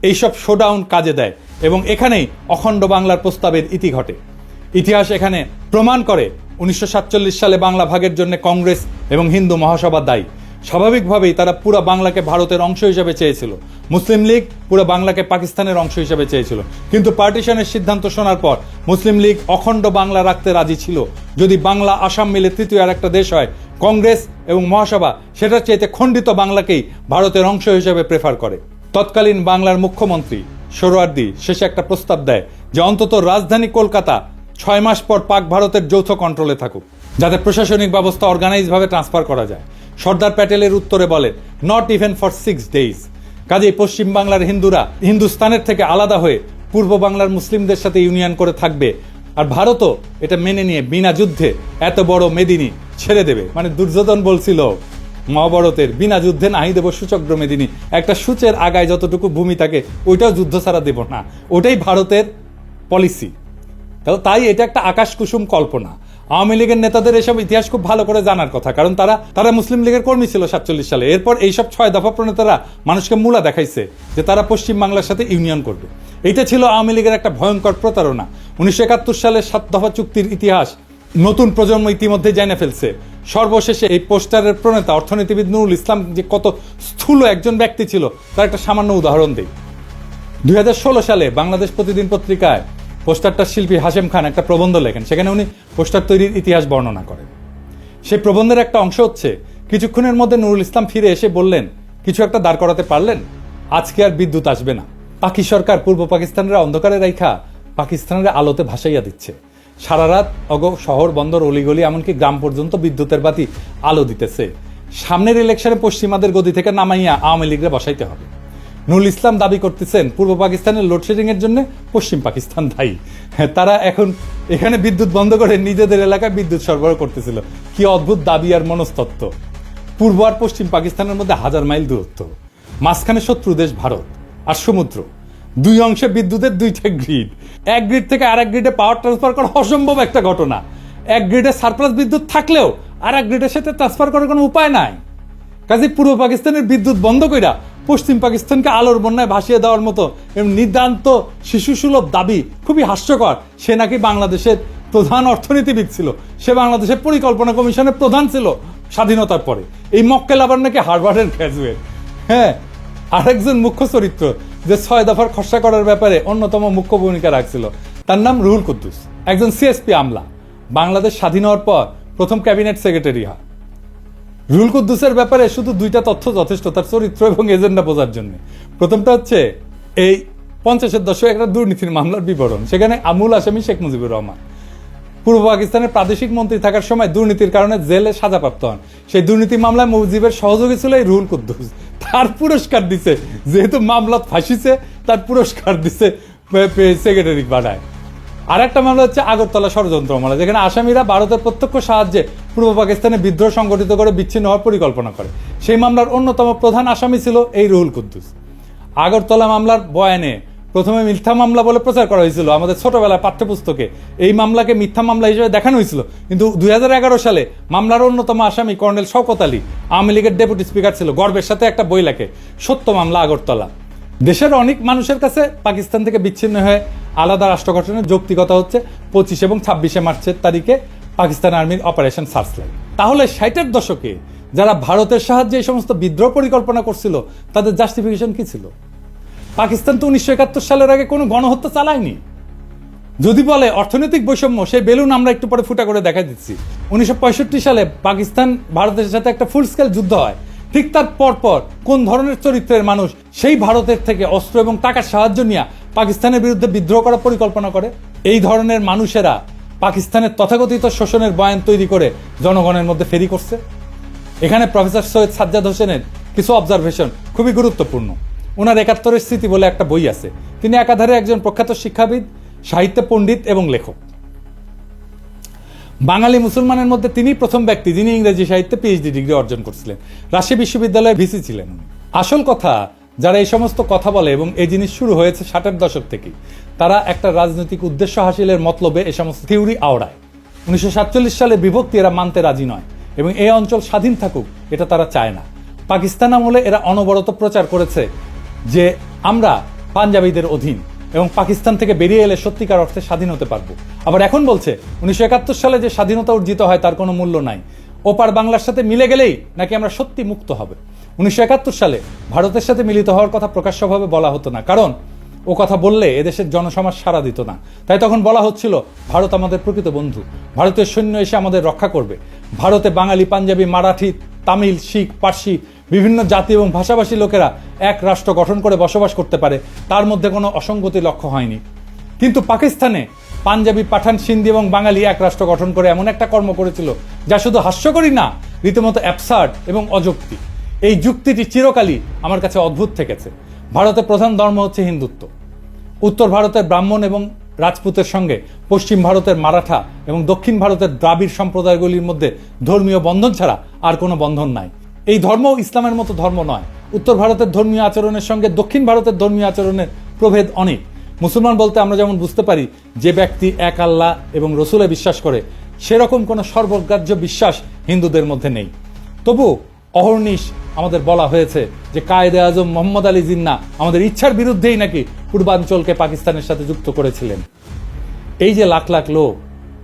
এইসব শোডাউন কাজে দেয় এবং এখানেই অখণ্ড বাংলার প্রস্তাবের ইতি ঘটে। ইতিহাস এখানে প্রমাণ করে 1947 সালে বাংলা ভাগের জন্য কংগ্রেস এবং হিন্দু মহাসভা দায়ী। স্বাভাবিকভাবেই তারা পুরো বাংলাকে ভারতের অংশ হিসেবে চেয়েছিল। মুসলিম লীগ পুরো বাংলাকে পাকিস্তানের অংশ হিসেবে চেয়েছিল, কিন্তু পার্টিশনের সিদ্ধান্ত শোনার পর মুসলিম লীগ অখণ্ড বাংলা রাখতে রাজি ছিল। যদি বাংলা আসাম মিলে তৃতীয় আর একটা দেশ হয়, কংগ্রেস এবং মহাসভা সেটার চাইতে খণ্ডিত বাংলাকেই ভারতের অংশ হিসেবে প্রেফার করে। তৎকালীন বাংলার মুখ্যমন্ত্রী সোহরাওয়ার্দী শেষে একটা প্রস্তাব দেয় যে অন্তত রাজধানী কলকাতা 6 মাস পর পাক ভারতের যৌথ কন্ট্রোলে থাকুক, যাতে প্রশাসনিক ব্যবস্থা অর্গানাইজভাবে ট্রান্সফার করা যায়। সর্দার প্যাটেলের উত্তরে বলেন, নট ইভেন ফর 6 days। কাজেই পশ্চিম বাংলার হিন্দুরা হিন্দুস্তানের থেকে আলাদা হয়ে পূর্ব বাংলার মুসলিমদের সাথে ইউনিয়ন করে থাকবে, আর ভারতও এটা মেনে নিয়ে বিনা যুদ্ধে এত বড় মেদিনী ছেড়ে দেবে। মানে দুর্যোধন বলছিল মহাভারতের, বিনা যুদ্ধে নাহি দেব সূচক্র মেদিনী, একটা সূচের আগায় যতটুকু ভূমি থাকে ওইটাও যুদ্ধ ছাড়া দেব না, ওটাই ভারতের পলিসি। তাই এটা একটা আকাশ কুসুম কল্পনা। আওয়ামী লীগের নেতাদের এসব ইতিহাস খুব ভালো করে জানার কথা, কারণ তারা মুসলিম লীগের কর্মী ছিল 47 সালে। এরপর এইসব 6 দফা প্রণেতারা মানুষকে মূলা দেখাইছে যে তারা পশ্চিম বাংলার সাথে ইউনিয়ন করবে। এইটা ছিল আওয়ামী লীগের একটা ভয়ঙ্কর প্রতারণা। 1971 সালের 7 দফা চুক্তির ইতিহাস নতুন প্রজন্ম ইতিমধ্যে জেনে ফেলছে। সর্বশেষে এই পোস্টারের প্রণেতা অর্থনীতিবিদ নুরুল ইসলাম যে কত স্থূল একজন ব্যক্তি ছিল তার একটা সামান্য উদাহরণ দেই। 2016 সালে বাংলাদেশ প্রতিদিন পত্রিকায় পোস্টারটার শিল্পী হাশেম খান একটা প্রবন্ধ লেখেন। সেখানে উনি পোস্টার তৈরির ইতিহাস বর্ণনা করেন। সেই প্রবন্ধের একটা অংশ হচ্ছে, কিছুক্ষণের মধ্যে নুরুল ইসলাম ফিরে এসে বললেন, কিছু একটা দাঁড় করাতে পারলেন? আজকে আর বিদ্যুৎ আসবে না। পাকি সরকার পূর্ব পাকিস্তানের অন্ধকারে রাইখা পাকিস্তানের আলোতে ভাসাইয়া দিচ্ছে। সারা রাত শহর বন্দর অলিগলি এমনকি গ্রাম পর্যন্ত বিদ্যুতের বাতি আলো দিতেছে। সামনের ইলেকশনে পশ্চিমাদের গদি থেকে নামাইয়া আওয়ামী লীগরে বসাইতে হবে। নুরুল ইসলাম দাবি করতেছেন পূর্ব পাকিস্তানের লোডশেডিং এর জন্য পশ্চিম পাকিস্তান দায়ী। তারা এখন এখানে বিদ্যুৎ বন্ধ করে নিজেদের এলাকায় বিদ্যুৎ সরবরাহ করতেছিল। কি অদ্ভুত দাবি আর মনস্তত্ত্ব। পূর্ব আর পশ্চিম পাকিস্তানের মধ্যে 1000 মাইল দূরত্ব, মাঝখানে শত্রু দেশ ভারত আর সমুদ্র, দুই অংশে বিদ্যুতের 2টা গ্রিড। এক গ্রিড থেকে আরেক গ্রিডে পাওয়ার ট্রান্সফার করা অসম্ভব একটা ঘটনা। এক গ্রিডে সারপ্লাস বিদ্যুৎ থাকলেও আর এক গ্রিডের সাথে ট্রান্সফার করার কোনো উপায় নাই। কাজে পূর্ব পাকিস্তানের বিদ্যুৎ বন্ধ কইরা পশ্চিম পাকিস্তানকে আলোর বন্যায় ভাসিয়ে দেওয়ার মতো নিতান্ত শিশুসুলভ দাবি খুবই হাস্যকর। সে নাকি বাংলাদেশের প্রধান অর্থনীতিবিদ ছিল, সে বাংলাদেশের পরিকল্পনা কমিশনের প্রধান ছিল স্বাধীনতার পরে। এই মক্কেল আবার নাকি হার্ভার্ডের গ্র্যাজুয়েট। হ্যাঁ, আরেকজন মুখ্য চরিত্র যে 6 দফার খসড়া করার ব্যাপারে অন্যতম মুখ্য ভূমিকা রাখছিল, তার নাম রুহুল কুদ্দুস, একজন সিএসপি আমলা। বাংলাদেশ স্বাধীন হওয়ার পর প্রথম ক্যাবিনেট সেক্রেটারি হয়। রুহুল কুদ্দুসের ব্যাপারে শুধু 2টা তথ্য যথেষ্ট তার চরিত্র এবং এজেন্ডা বোঝার জন্য। প্রথমটা হচ্ছে এই 50-এর দশকে একটা দুর্নীতির মামলার বিবরণ। সেখানে আমূল আসামি শেখ মুজিবুর রহমান পূর্ব পাকিস্তানের প্রাদেশিক মন্ত্রী থাকার সময় দুর্নীতির কারণে জেলে সাজাপ্রাপ্ত হন। সেই দুর্নীতি মামলায় মুজিবের সহযোগী ছিল এই রুহুল কুদ্দুস। তার পুরস্কার দিছে, যেহেতু মামলা ফাঁসিছে তার পুরস্কার দিছে সেক্রেটারি বানায়। আর একটা মামলা হচ্ছে আগরতলা ষড়যন্ত্র মামলা, যেখানে আসামিরা ভারতের প্রত্যক্ষ সাহায্যে পূর্ব পাকিস্তানে বিদ্রোহ সংগঠিত করে বিচ্ছিন্ন হওয়ার পরিকল্পনা করে। সেই মামলার অন্যতম প্রধান আসামি ছিল এই রুহুল কুদ্দুস। আগরতলা মামলার বয়ানে প্রথমে মিথ্যা মামলা বলে প্রচার করা হয়েছিল আমাদের ছোটবেলায় পাঠ্যপুস্তকে। এই মামলাকে মিথ্যা মামলা হিসেবে দেখানো হয়েছিল, কিন্তু 2011 সালে মামলার অন্যতম আসামি কর্নেল শওকত আলী আওয়ামী লীগের ডেপুটি স্পিকার ছিল, গর্বের সাথে একটা বই লেখে, সত্য মামলা আগরতলা। দেশের অনেক মানুষের কাছে পাকিস্তান থেকে বিচ্ছিন্ন হয়ে আলাদা রাষ্ট্র গঠনের যৌক্তিকতা হচ্ছে 25 এবং 26 মার্চের তারিখে পাকিস্তান আর্মির অপারেশন সার্চলাইট। তাহলে 60-এর দশকে যারা ভারতের সাহায্যে এই সমস্ত বিদ্রোহ পরিকল্পনা করছিল তাদের জাস্টিফিকেশন কি ছিল? পাকিস্তান তো 1971 সালের আগে কোনো গণহত্যা চালায়নি। যদি বলে অর্থনৈতিক বৈষম্য, সেই বেলুন আমরা একটু পরে ফুটা করে দেখা দিচ্ছি। 1965 সালে পাকিস্তান ভারতের সাথে একটা ফুল স্কেল যুদ্ধ হয়। ঠিক তার পরপর কোন ধরনের চরিত্রের মানুষ সেই ভারতের থেকে অস্ত্র এবং টাকার সাহায্য নিয়ে পাকিস্তানের বিরুদ্ধে বিদ্রোহ করার পরিকল্পনা করে? এই ধরনের মানুষেরা পাকিস্তানের তথাকথিত শোষণের বয়ান তৈরি করে জনগণের মধ্যে ফেরি করছে। এখানে প্রফেসর সৈয়দ সাজ্জাদ হোসেনের কিছু অবজারভেশন খুবই গুরুত্বপূর্ণ। ওনার 71-এর স্মৃতি বলে একটা বই আছে। তিনি একাধারে একজন প্রখ্যাত শিক্ষাবিদ, সাহিত্য পণ্ডিত এবং লেখক। বাঙালি মুসলমানের মধ্যে তিনি প্রথম ব্যক্তি যিনি ইংরেজি সাহিত্যে পিএইচডি ডিগ্রি অর্জন করছিলেন। রাজশাহী বিশ্ববিদ্যালয়ের ভিসি ছিলেন উনি। আসল কথা, যারা এই সমস্ত কথা বলে এবং এই জিনিস শুরু হয়েছে 60-এর দশক থেকেই, তারা একটা রাজনৈতিক উদ্দেশ্য হাসিলের মতলবে এই সমস্ত থিওরি আওড়ায়। 1947 সালে বিভক্তি এরা মানতে রাজি নয় এবং এই অঞ্চল স্বাধীন থাকুক এটা তারা চায় না। পাকিস্তান আমলে এরা অনবরত প্রচার করেছে যে আমরা পাঞ্জাবিদের অধীন এবং পাকিস্তান থেকে বেরিয়ে এলে সত্যিকার অর্থে স্বাধীন হতে পারবো। আবার এখন বলছে 1971 সালে যে স্বাধীনতা অর্জিত হয় তার কোনো মূল্য নাই, ওপার বাংলার সাথে মিলে গেলেই নাকি আমরা সত্যি মুক্ত হবে। 1971 সালে ভারতের সাথে মিলিত হওয়ার কথা প্রকাশ্যভাবে বলা হতো না, কারণ ও কথা বললে এদেশের জনসমাজ সাড়া দিত না। তাই তখন বলা হচ্ছিল ভারত আমাদের প্রকৃত বন্ধু, ভারতের সৈন্য এসে আমাদের রক্ষা করবে। ভারতে বাঙালি, পাঞ্জাবি, মারাঠি, তামিল, শিখ, পার্সি বিভিন্ন জাতি এবং ভাষাভাষী লোকেরা এক রাষ্ট্র গঠন করে বসবাস করতে পারে, তার মধ্যে কোনো অসঙ্গতি লক্ষ্য হয়নি। কিন্তু পাকিস্তানে পাঞ্জাবি, পাঠান, সিন্ধি এবং বাঙালি এক রাষ্ট্র গঠন করে এমন একটা কর্ম করেছিল যা শুধু হাস্যকরই না, রীতিমতো অ্যাবসার্ড এবং অযৌক্তিক। এই যুক্তিটি চিরকালই আমার কাছে অদ্ভুত থেকেছে। ভারতের প্রধান ধর্ম হচ্ছে হিন্দুত্ব। উত্তর ভারতের ব্রাহ্মণ এবং রাজপুতের সঙ্গে পশ্চিম ভারতের মারাঠা এবং দক্ষিণ ভারতের দ্রাবিড় সম্প্রদায়গুলির মধ্যে ধর্মীয় বন্ধন ছাড়া আর কোনো বন্ধন নাই। এই ধর্ম ইসলামের মতো ধর্ম নয়। উত্তর ভারতের ধর্মীয় আচরণের সঙ্গে দক্ষিণ ভারতের ধর্মীয় আচরণের প্রভেদ অনেক। মুসলমান বলতে আমরা যেমন বুঝতে পারি যে ব্যক্তি এক আল্লাহ এবং রসুলে বিশ্বাস করে, সেরকম কোনো সর্বগ্রাহ্য বিশ্বাস হিন্দুদের মধ্যে নেই। তবু অহর্নিশ আমাদের বলা হয়েছে যে কায়েদে আজম মোহাম্মদ আলী জিন্নাহ আমাদের ইচ্ছার বিরুদ্ধেই নাকি পূর্বাঞ্চলকে পাকিস্তানের সাথে যুক্ত করেছিলেন। এই যে লাখ লাখ লোক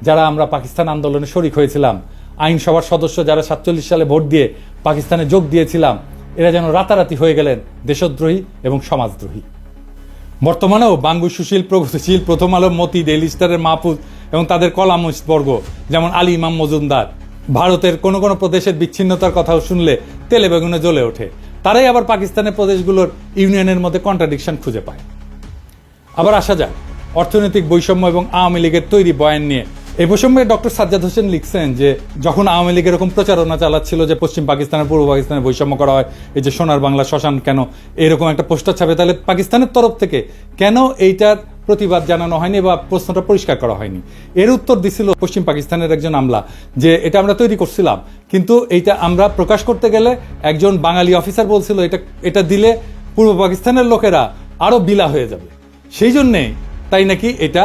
যারা আমরা পাকিস্তান আন্দোলনে শরিক হয়েছিলাম, আইনসভার সদস্য যারা 47 সালে ভোট দিয়ে পাকিস্তানে যোগ দিয়েছিলাম, এরা যেন রাতারাতি হয়ে গেলেন দেশদ্রোহী এবং সমাজদ্রোহী। বর্তমানেও বাঙ্গু, সুশীল, প্রগতিশীল, প্রথম আলো, মতি, ডেইলি স্টারের মাহফুজ এবং তাদের কলামিস্ট বর্গ যেমন আলী ইমাম মজুমদার ভারতের কোনো কোনো প্রদেশের বিচ্ছিন্নতার কথাও শুনলে তেলে বেগুনে জ্বলে ওঠে। তারাই আবার পাকিস্তানের প্রদেশগুলোর ইউনিয়নের মধ্যে কন্ট্রাডিকশন খুঁজে পায়। আবার আসা যাক অর্থনৈতিক বৈষম্য এবং আওয়ামী লীগের তৈরি বয়ান নিয়ে। এই প্রসঙ্গে ডক্টর সাজ্জাদ হোসেন লিখছেন যে যখন আওয়ামী লীগ এরকম প্রচারণা চালাচ্ছিল যে পশ্চিম পাকিস্তানের পূর্ব পাকিস্তানের বৈষম্য করা হয়, এই যে সোনার বাংলা শ্মশান কেন এরকম একটা পোস্টার ছাপে, তাহলে পাকিস্তানের তরফ থেকে কেন এইটার প্রতিবাদ জানানো হয়নি বা প্রশ্নটা পরিষ্কার করা হয়নি? এর উত্তর দিছিল পশ্চিম পাকিস্তানের একজন আমলা যে এটা আমরা তৈরি করছিলাম, কিন্তু এইটা আমরা প্রকাশ করতে গেলে একজন বাঙালি অফিসার বলছিল এটা দিলে পূর্ব পাকিস্তানের লোকেরা আরো বিলা হয়ে যাবে, সেই জন্যে তাই নাকি এটা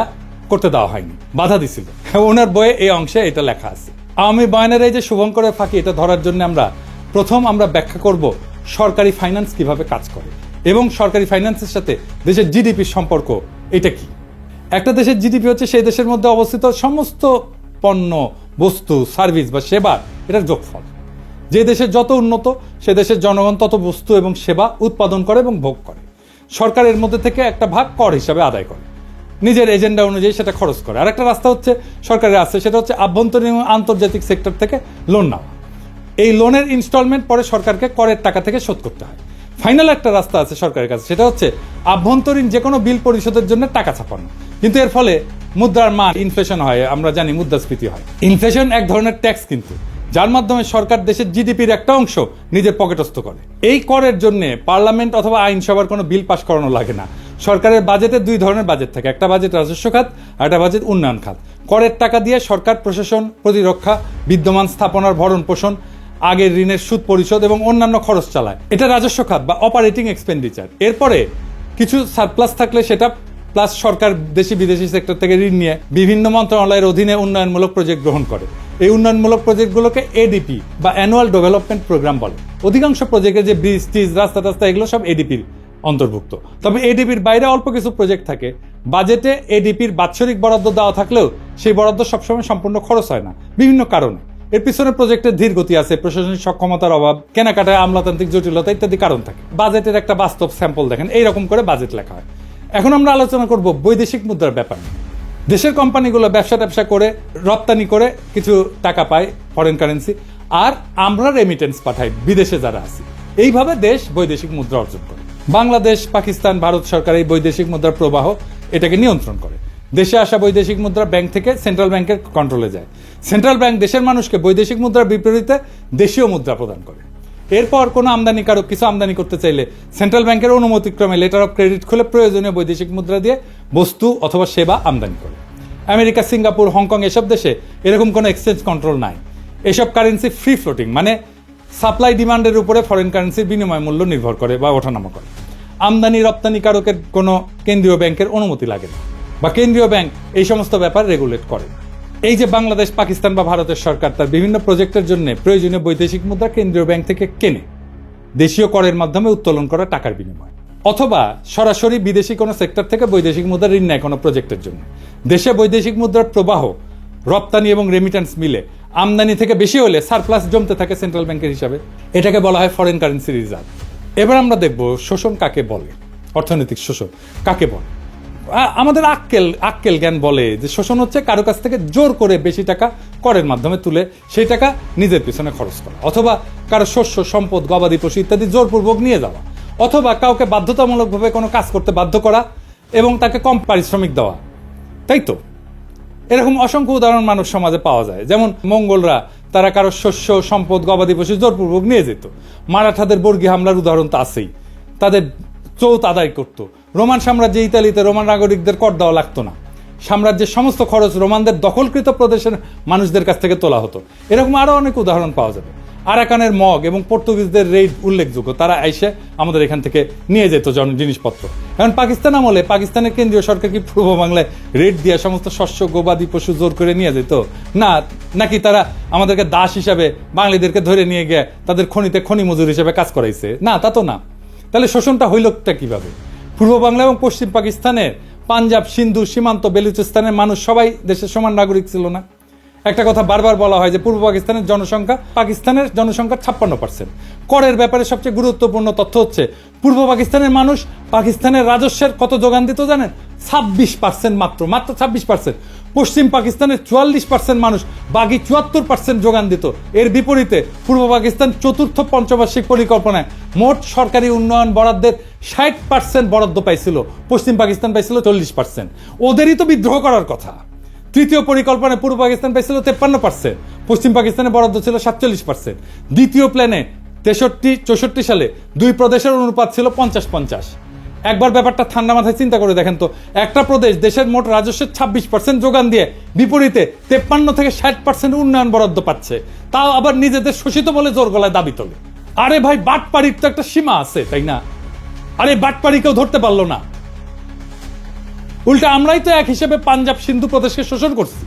করতে দেওয়া হয়নি, বাধা দিছিল। ওনার বইয়ে এই অংশে এটা লেখা আছে। আওয়ামী বয়ানের এই যে শুভঙ্করের ফাঁকি, এটা ধরার জন্য আমরা ব্যাখ্যা করব সরকারি ফাইন্যান্স কিভাবে কাজ করে এবং সরকারি ফাইন্যান্সের সাথে দেশের জিডিপির সম্পর্ক এটা কি। একটা দেশের জিডিপি হচ্ছে সেই দেশের মধ্যে অবস্থিত সমস্ত পণ্য, বস্তু, সার্ভিস বা সেবা, এটার যোগফল। যে দেশের যত উন্নত সে দেশের জনগণ তত বস্তু এবং সেবা উৎপাদন করে এবং ভোগ করে। সরকারের মধ্যে থেকে একটা ভাগ কর হিসাবে আদায় করে, নিজের এজেন্ডা অনুযায়ী সেটা খরচ করে। আর একটা রাস্তা হচ্ছে সরকারের আছে, সেটা হচ্ছে আভ্যন্তরীণ এবং আন্তর্জাতিক সেক্টর থেকে লোন নেওয়া। এই লোনের ইনস্টলমেন্ট পরে সরকারকে করের টাকা থেকে শোধ করতে হয়। ফাইনাল একটা রাস্তা আছে সরকারের কাছে, সেটা হচ্ছে আভ্যন্তরীণ যে কোনো বিল পরিশোধের জন্য টাকা ছাপানো। কিন্তু এর ফলে মুদ্রার মান ইনফ্লেশন হয়, আমরা জানি মুদ্রাস্ফীতি হয়। ইনফ্লেশন এক ধরনের ট্যাক্স কিন্তু, যার মাধ্যমে সরকার দেশের জিডিপির একটা অংশ নিজের পকেটস্থ করে। এই করের জন্য পার্লামেন্ট অথবা আইনসভার কোনো বিল পাস করানো লাগে না। সরকারের বাজেটে দুই ধরনের বাজেট থাকে, একটা বাজেট রাজস্ব খাত আর একটা বাজেট উন্নয়ন খাত। করের টাকা দিয়ে সরকার প্রশাসন, প্রতিরক্ষা, বিদ্যমান স্থাপনার ভরণ পোষণ, আগের ঋণের সুদ পরিশোধ এবং অন্যান্য খরচ চালায়। এটা রাজস্ব খাত বা অপারেটিং এক্সপেন্ডিচার। এরপরে কিছু সারপ্লাস থাকলে সেটা প্লাস সরকার দেশি বিদেশি সেক্টর থেকে ঋণ নিয়ে বিভিন্ন মন্ত্রণালয়ের অধীনে উন্নয়নমূলক প্রজেক্ট গ্রহণ করে। এই উন্নয়নমূলক প্রজেক্টগুলোকে এডিপি বা অ্যানুয়াল ডেভেলপমেন্ট প্রোগ্রাম বলে। অধিকাংশ প্রজেক্টে যে ব্রিজ টিজ, রাস্তা টাস্তা, এগুলো সব এডিপির অন্তর্ভুক্ত। তবে এডিপির বাইরে অল্প কিছু প্রজেক্ট থাকে। বাজেটে এডিপির বাৎসরিক বরাদ্দ দেওয়া থাকলেও সেই বরাদ্দ সবসময় সম্পূর্ণ খরচ হয় না বিভিন্ন কারণে। এর পিছনে প্রজেক্টের ধীর গতি আছে, প্রশাসনিক সক্ষমতার অভাব, কেনাকাটায় আমলাতান্ত্রিক জটিলতা ইত্যাদি কারণ থাকে। বাজেটের একটা বাস্তব স্যাম্পল দেখেন, এইরকম করে বাজেট লেখা হয়। এখন আমরা আলোচনা করব বৈদেশিক মুদ্রার ব্যাপার। দেশের কোম্পানিগুলো ব্যবসা করে রপ্তানি করে কিছু টাকা পায়, ফরেন কারেন্সি, আর আমরা রেমিটেন্স পাঠাই বিদেশে যারা আছে। এইভাবে দেশ বৈদেশিক মুদ্রা অর্জন করে। বাংলাদেশ, পাকিস্তান, ভারত সরকার এই বৈদেশিক মুদ্রার প্রবাহ এটাকে নিয়ন্ত্রণ করে। দেশে আসা বৈদেশিক মুদ্রা ব্যাংক থেকে সেন্ট্রাল ব্যাংকের কন্ট্রোলে যায়। সেন্ট্রাল ব্যাংক দেশের মানুষকে বৈদেশিক মুদ্রার বিপরীতে দেশীয় মুদ্রা প্রদান করে। এরপর কোনো আমদানিকারক কিছু আমদানি করতে চাইলে সেন্ট্রাল ব্যাংকের অনুমতিক্রমে লেটার অফ ক্রেডিট খুলে প্রয়োজনীয় বৈদেশিক মুদ্রা দিয়ে বস্তু অথবা সেবা আমদানি করে। আমেরিকা, সিঙ্গাপুর, হংকং এসব দেশে এরকম কোনো এক্সচেঞ্জ কন্ট্রোল নাই। এসব কারেন্সি ফ্রি ফ্লোটিং, মানে সাপ্লাই ডিমান্ডের উপরে ফরেন কারেন্সির বিনিময় মূল্য নির্ভর করে বা ওঠানামা করে। আমদানি রপ্তানিকারকের কোনো কেন্দ্রীয় ব্যাংকের অনুমতি লাগে না, বা কেন্দ্রীয় ব্যাংক এই সমস্ত ব্যাপার রেগুলেট করে। এই যে বাংলাদেশ, পাকিস্তান বা ভারতের সরকার তার বিভিন্ন প্রজেক্টের জন্য প্রয়োজনীয় বৈদেশিক মুদ্রা কেন্দ্রীয় ব্যাংক থেকে কেনে দেশীয় করের মাধ্যমে উত্তোলন করা টাকার বিনিময়, অথবা সরাসরি বিদেশি কোনো সেক্টর থেকে বৈদেশিক মুদ্রা ঋণ নেয় কোনো প্রজেক্টের জন্য। দেশে বৈদেশিক মুদ্রার প্রবাহ, রপ্তানি এবং রেমিটেন্স মিলে আমদানি থেকে বেশি হলে সারপ্লাস জমতে থাকে সেন্ট্রাল ব্যাংকের হিসাবে। এটাকে বলা হয় ফরেন কারেন্সি রিজার্ভ। এবার আমরা দেখব শোষণ কাকে বলে, অর্থনৈতিক শোষণ কাকে বলে। আমাদের আক্কেল জ্ঞান বলে যে শোষণ হচ্ছে কারো কাছ থেকে জোর করে বেশি টাকা করের মাধ্যমে তুলে সেই টাকা নিজের পিছনে খরচ করা, অথবা কারো শস্য, সম্পদ, গবাদি পশু ইত্যাদি জোরপূর্বক নিয়ে যাওয়া, অথবা কাউকে বাধ্যতামূলকভাবে কোনো কাজ করতে বাধ্য করা এবং তাকে কম পারিশ্রমিক দেওয়া। তাই তো এরকম অসংখ্য উদাহরণ মানুষ সমাজে পাওয়া যায়। যেমন মঙ্গলরা তারা কারো শস্য, সম্পদ, গবাদি পশু জোরপূর্বক নিয়ে যেত। মারাঠাদের বর্গী হামলার উদাহরণ তো আছেই, তাদের চৌত আদায় করত। রোমান সাম্রাজ্যে ইতালিতে রোমান নাগরিকদের কর দেওয়া লাগতো না, সাম্রাজ্যের সমস্ত খরচ রোমানদের দখলকৃত প্রদেশের মানুষদের কাছ থেকে তোলা হতো। এরকম আরো অনেক উদাহরণ পাওয়া যাবে। আরাকানের মগ এবং পর্তুগিজদের রেড উল্লেখযোগ্য, তারা এসে আমাদের এখান থেকে নিয়ে যেত জিনিসপত্র। এখন পাকিস্তান আমলে পাকিস্তানের কেন্দ্রীয় সরকার কি পূর্ব বাংলায় রেড দিয়ে সমস্ত শস্য, গবাদি পশু জোর করে নিয়ে যেত? না, নাকি তারা আমাদেরকে দাস হিসাবে বাঙালিদেরকে ধরে নিয়ে গিয়ে তাদের খনিতে খনি মজুর হিসেবে কাজ করাইছে? না, তা তো না। তাহলে শোষণটা হইলটা কিভাবে? পূর্ব বাংলা এবং পশ্চিম পাকিস্তানের, পাঞ্জাব, সিন্ধু, সীমান্ত, বেলুচিস্তানের মানুষ সবাই দেশের সমান নাগরিক ছিল না। একটা কথা বারবার বলা হয় যে পূর্ব পাকিস্তানের জনসংখ্যা পাকিস্তানের জনসংখ্যার 56%। করের ব্যাপারে সবচেয়ে গুরুত্বপূর্ণ তথ্য হচ্ছে পূর্ব পাকিস্তানের মানুষ পাকিস্তানের রাজস্বের কত যোগান দিত জানেন? 26%, মাত্র 26%। পশ্চিম পাকিস্তানের 44% মানুষ বাকি 74% যোগান দিত। এর বিপরীতে পূর্ব পাকিস্তান চতুর্থ পঞ্চবার্ষিক পরিকল্পনায় মোট সরকারি উন্নয়ন বরাদ্দের 60% বরাদ্দ পাইছিল, পশ্চিম পাকিস্তান পাইছিল 40%। ওদেরই তো বিদ্রোহ করার কথা। তৃতীয় পরিকল্পনায় পূর্ব পাকিস্তান পাইছিল 53%, পশ্চিম পাকিস্তানের বরাদ্দ ছিল 47%। দ্বিতীয় প্ল্যানে 63-64 সালে দুই প্রদেশের অনুপাত ছিল 50-50। একবার ব্যাপারটা ঠান্ডা মাথায় চিন্তা করে দেখেন তো, একটা প্রদেশ দেশের মোট রাজস্বের 26% যোগান দিয়ে বিপরীতে 53-60% উন্নয়ন বরাদ্দ পাচ্ছে, তাও আবার নিজেদের শোষিত বলে জোর গলায় দাবি তোলে। আরে ভাই, বাটপাড়ির তো একটা সীমা আছে, তাই না? আরে বাটপাড়ি কেউ ধরতে পারলো না। উল্টা আমরাই তো এক হিসেবে পাঞ্জাব, সিন্ধু প্রদেশকে শোষণ করছি।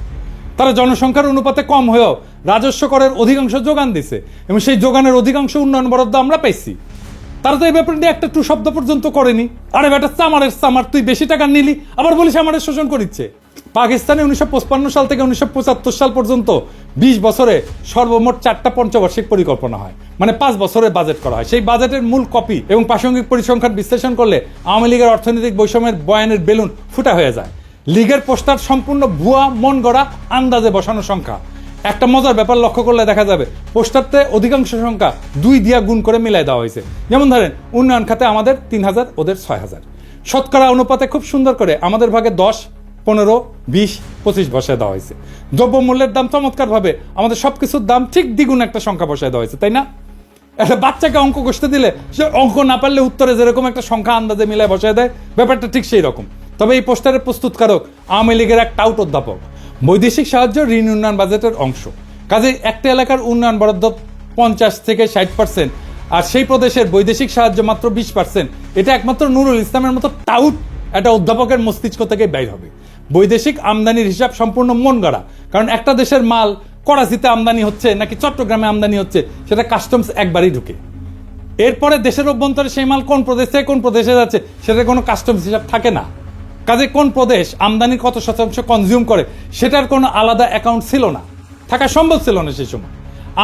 তারা জনসংখ্যার অনুপাতে কম হয়েও রাজস্ব করের অধিকাংশ যোগান দিছে এবং সেই যোগানের অধিকাংশ উন্নয়ন বরাদ্দ আমরা পাইছি। তারা তো এই ব্যাপারে নিয়ে একটা টু শব্দ পর্যন্ত করেনি। আরে বেটা, চামারের চামার, তুই বেশি টাকা নিলি আবার বলিস আমাদের শোষণ করিচ্ছে। পাকিস্তানে 1955 সাল থেকে 1975 সাল পর্যন্ত 20 বছরে সর্বমোট 4টা পঞ্চবার্ষিক পরিকল্পনা হয়, মানে 5 বছরের বাজেট করা হয়। সেই বাজেটের মূল কপি এবং প্রাসঙ্গিক পরিসংখ্যান বিশ্লেষণ করলে আওয়ামী লীগের অর্থনৈতিক বৈষম্যের বয়ানের বেলুন ফুটা হয়ে যায়। লীগের পোস্টার সম্পূর্ণ ভুয়া, মন গড়া, আন্দাজে বসানো সংখ্যা। একটা মজার ব্যাপার লক্ষ্য করলে দেখা যাবে পোস্টারতে অধিকাংশ সংখ্যা 2 দিয়া গুণ করে মিলাই দেওয়া হয়েছে। যেমন ধরেন, উন্নয়ন খাতে আমাদের 3000, ওদের 6000। শতকরা অনুপাতে খুব সুন্দর করে আমাদের ভাগে 10, 15, 20, 25 বসায় দেওয়া হয়েছে। দ্রব্যমূল্যের দাম চমৎকার ভাবে আমাদের সবকিছুর দাম ঠিক দ্বিগুণ একটা সংখ্যা বসায় দেওয়া হয়েছে, তাই না? একটা বাচ্চাকে অঙ্ক কষতে দিলে সে অঙ্ক না পারলে উত্তরে যেরকম একটা সংখ্যা আন্দাজে মিলায় বসায় দেয়, ব্যাপারটা ঠিক সেই রকম। তবে এই পোস্টারের প্রস্তুতকারক আওয়ামী লীগের এক টাউট অধ্যাপক। বৈদেশিক সাহায্য ঋণ উন্নয়ন বাজেটের অংশ, কাজে একটা এলাকার উন্নয়ন বরাদ্দ 50-60%, আর সেই প্রদেশের বৈদেশিক সাহায্য মাত্র 20%। এটা একমাত্র নুরুল ইসলামের মতো টাউট একটা অধ্যাপকের মস্তিষ্ক থেকে বের হবে। বৈদেশিক আমদানির হিসাব সম্পূর্ণ মন গড়া, কারণ একটা দেশের মাল করাচিতে আমদানি হচ্ছে নাকি চট্টগ্রামে আমদানি হচ্ছে সেটা কাস্টমস একবারই ঢুকে। এরপরে দেশের অভ্যন্তরে সেই মাল কোন প্রদেশ থেকে কোন প্রদেশে যাচ্ছে সেটা কোনো কাস্টমস হিসাব থাকে না। কাজে কোন প্রদেশ আমদানির কত শতাংশ কনজিউম করে সেটার কোনো আলাদা অ্যাকাউন্ট ছিল না, থাকা সম্ভব ছিল না সেই সময়।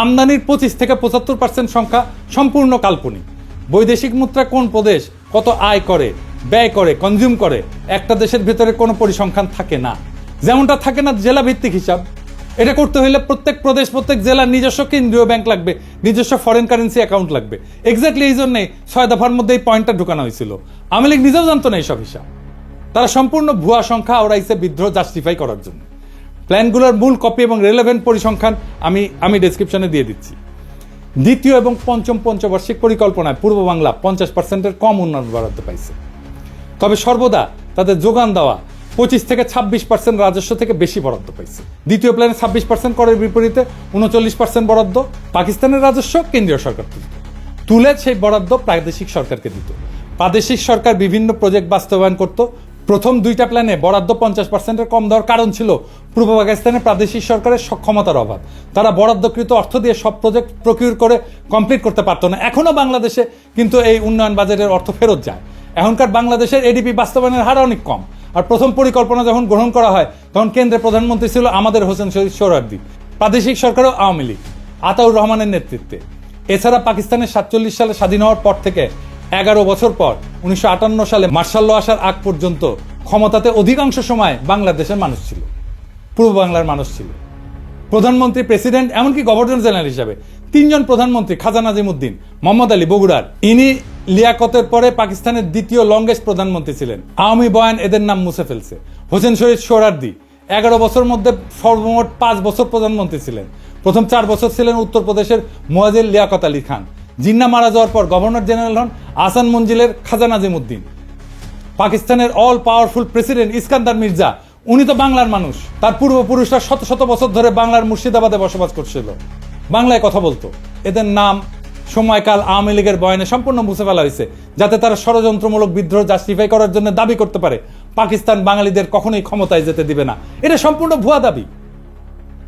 আমদানির 25-75% সংখ্যা সম্পূর্ণ কাল্পনিক। বৈদেশিক মুদ্রা কোন প্রদেশ কত আয় করে, ব্যয় করে, কনজিউম করে, একটা দেশের ভেতরে কোনো পরিসংখ্যান থাকে না। যেমনটা থাকে না জেলা ভিত্তিক হিসাব। এটা করতে হলে প্রত্যেক প্রদেশ, প্রত্যেক জেলার নিজস্ব কেন্দ্রীয় ব্যাংক লাগবে, নিজস্ব ফরেন কারেন্সি অ্যাকাউন্ট লাগবে। এক্স্যাক্টলি এই জন্যই 6 দফার মধ্যে এই পয়েন্টটা ঢুকানো হয়েছিল। আওয়ামী লীগ নিজেও জানতো না এইসব হিসাব। তারা সম্পূর্ণ ভুয়া সংখ্যা ওরাইছে বিদ্রোহ জাস্টিফাই করার জন্য। প্ল্যানগুলোর মূল কপি এবং রেলেভেন্ট পরিসংখ্যান আমি ডেসক্রিপশনে দিয়ে দিচ্ছি। দ্বিতীয় এবং পঞ্চম পঞ্চবার্ষিক পরিকল্পনায় পূর্ব বাংলা 50%-এর কম উন্নয়ন বরাদ্দ পাইছে। তবে সর্বদা তাদের যোগান দেওয়া 25-26% রাজস্ব থেকে বেশি বরাদ্দ পাইছে। দ্বিতীয় প্ল্যানে 26% করের বিপরীতে 39% বরাদ্দ পাকিস্তানের রাজস্ব কেন্দ্রীয় সরকার তুলে সেই বরাদ্দ প্রাদেশিক সরকারকে দিত। প্রাদেশিক সরকার বিভিন্ন প্রজেক্ট বাস্তবায়ন করত। প্রথম দুইটা প্ল্যানে বরাদ্দ 50%-এর কম দেওয়ার কারণ ছিল পূর্ব পাকিস্তানের প্রাদেশিক সরকারের সক্ষমতার অভাব। তারা বরাদ্দকৃত অর্থ দিয়ে সব প্রজেক্ট প্রকিউর করে কমপ্লিট করতে পারতো না। এখনো বাংলাদেশে কিন্তু এই উন্নয়ন বাজেটের অর্থ ফেরত যায়। এখনকার বাংলাদেশের এডিপি বাস্তবায়নের হার অনেক কম। আর প্রথম পরিকল্পনা যখন গ্রহণ করা হয় তখন কেন্দ্রের প্রধানমন্ত্রী ছিল আমাদের হোসেন শহীদ সোহরাওয়ার্দী, প্রাদেশিক সরকারও আওয়ামী লীগ আতাউর রহমানের নেতৃত্বে। এছাড়া পাকিস্তানের 47 সালে স্বাধীন হওয়ার পর থেকে 11 বছর পর 1958 সালে মার্শাল ল আসার আগ পর্যন্ত ক্ষমতাতে অধিকাংশ সময় বাংলাদেশের মানুষ ছিল, পূর্ব বাংলার মানুষ ছিল। প্রধানমন্ত্রী, প্রেসিডেন্ট, এমনকি গভর্নর জেনারেল হিসাবে 3 জন প্রধানমন্ত্রী, খাজা নাজিমুদ্দিন, মোহাম্মদ আলী বগুড়ার, ইনি লিয়াকতের পরে পাকিস্তানের দ্বিতীয় লংগেস্ট প্রধানমন্ত্রী ছিলেন। আওয়ামী বয়ান এদের নাম মুছে ফেলছে। হোসেন শহীদ সোহরাওয়ার্দী 11 বছর মধ্যে সর্বমোট 5 বছর প্রধানমন্ত্রী ছিলেন। প্রথম 4 বছর ছিলেন উত্তরপ্রদেশের মুয়াজ্জির লিয়াকত আলী খান। জিন্না মারা যাওয়ার পর গভর্নর জেনারেল হন আহসান মঞ্জিলের খাজা নাজিমুদ্দিন। পাকিস্তানের all powerful president Iskander Mirza, উনি তো বাংলার মানুষ। তার পূর্বপুরুষরা শত শত বছর ধরে বাংলার মুর্শিদাবাদে বসবাস করছিল, বাংলায় কথা বলতো। এদের নাম সময়কাল আওয়ামী লীগের বয়ানে সম্পূর্ণ মুছে ফেলা হয়েছে, যাতে তারা ষড়যন্ত্রমূলক বিদ্রোহ জাস্টিফাই করার জন্য দাবি করতে পারে পাকিস্তান বাঙালিদের কখনোই ক্ষমতায় যেতে দিবে না। এটা সম্পূর্ণ ভুয়া দাবি।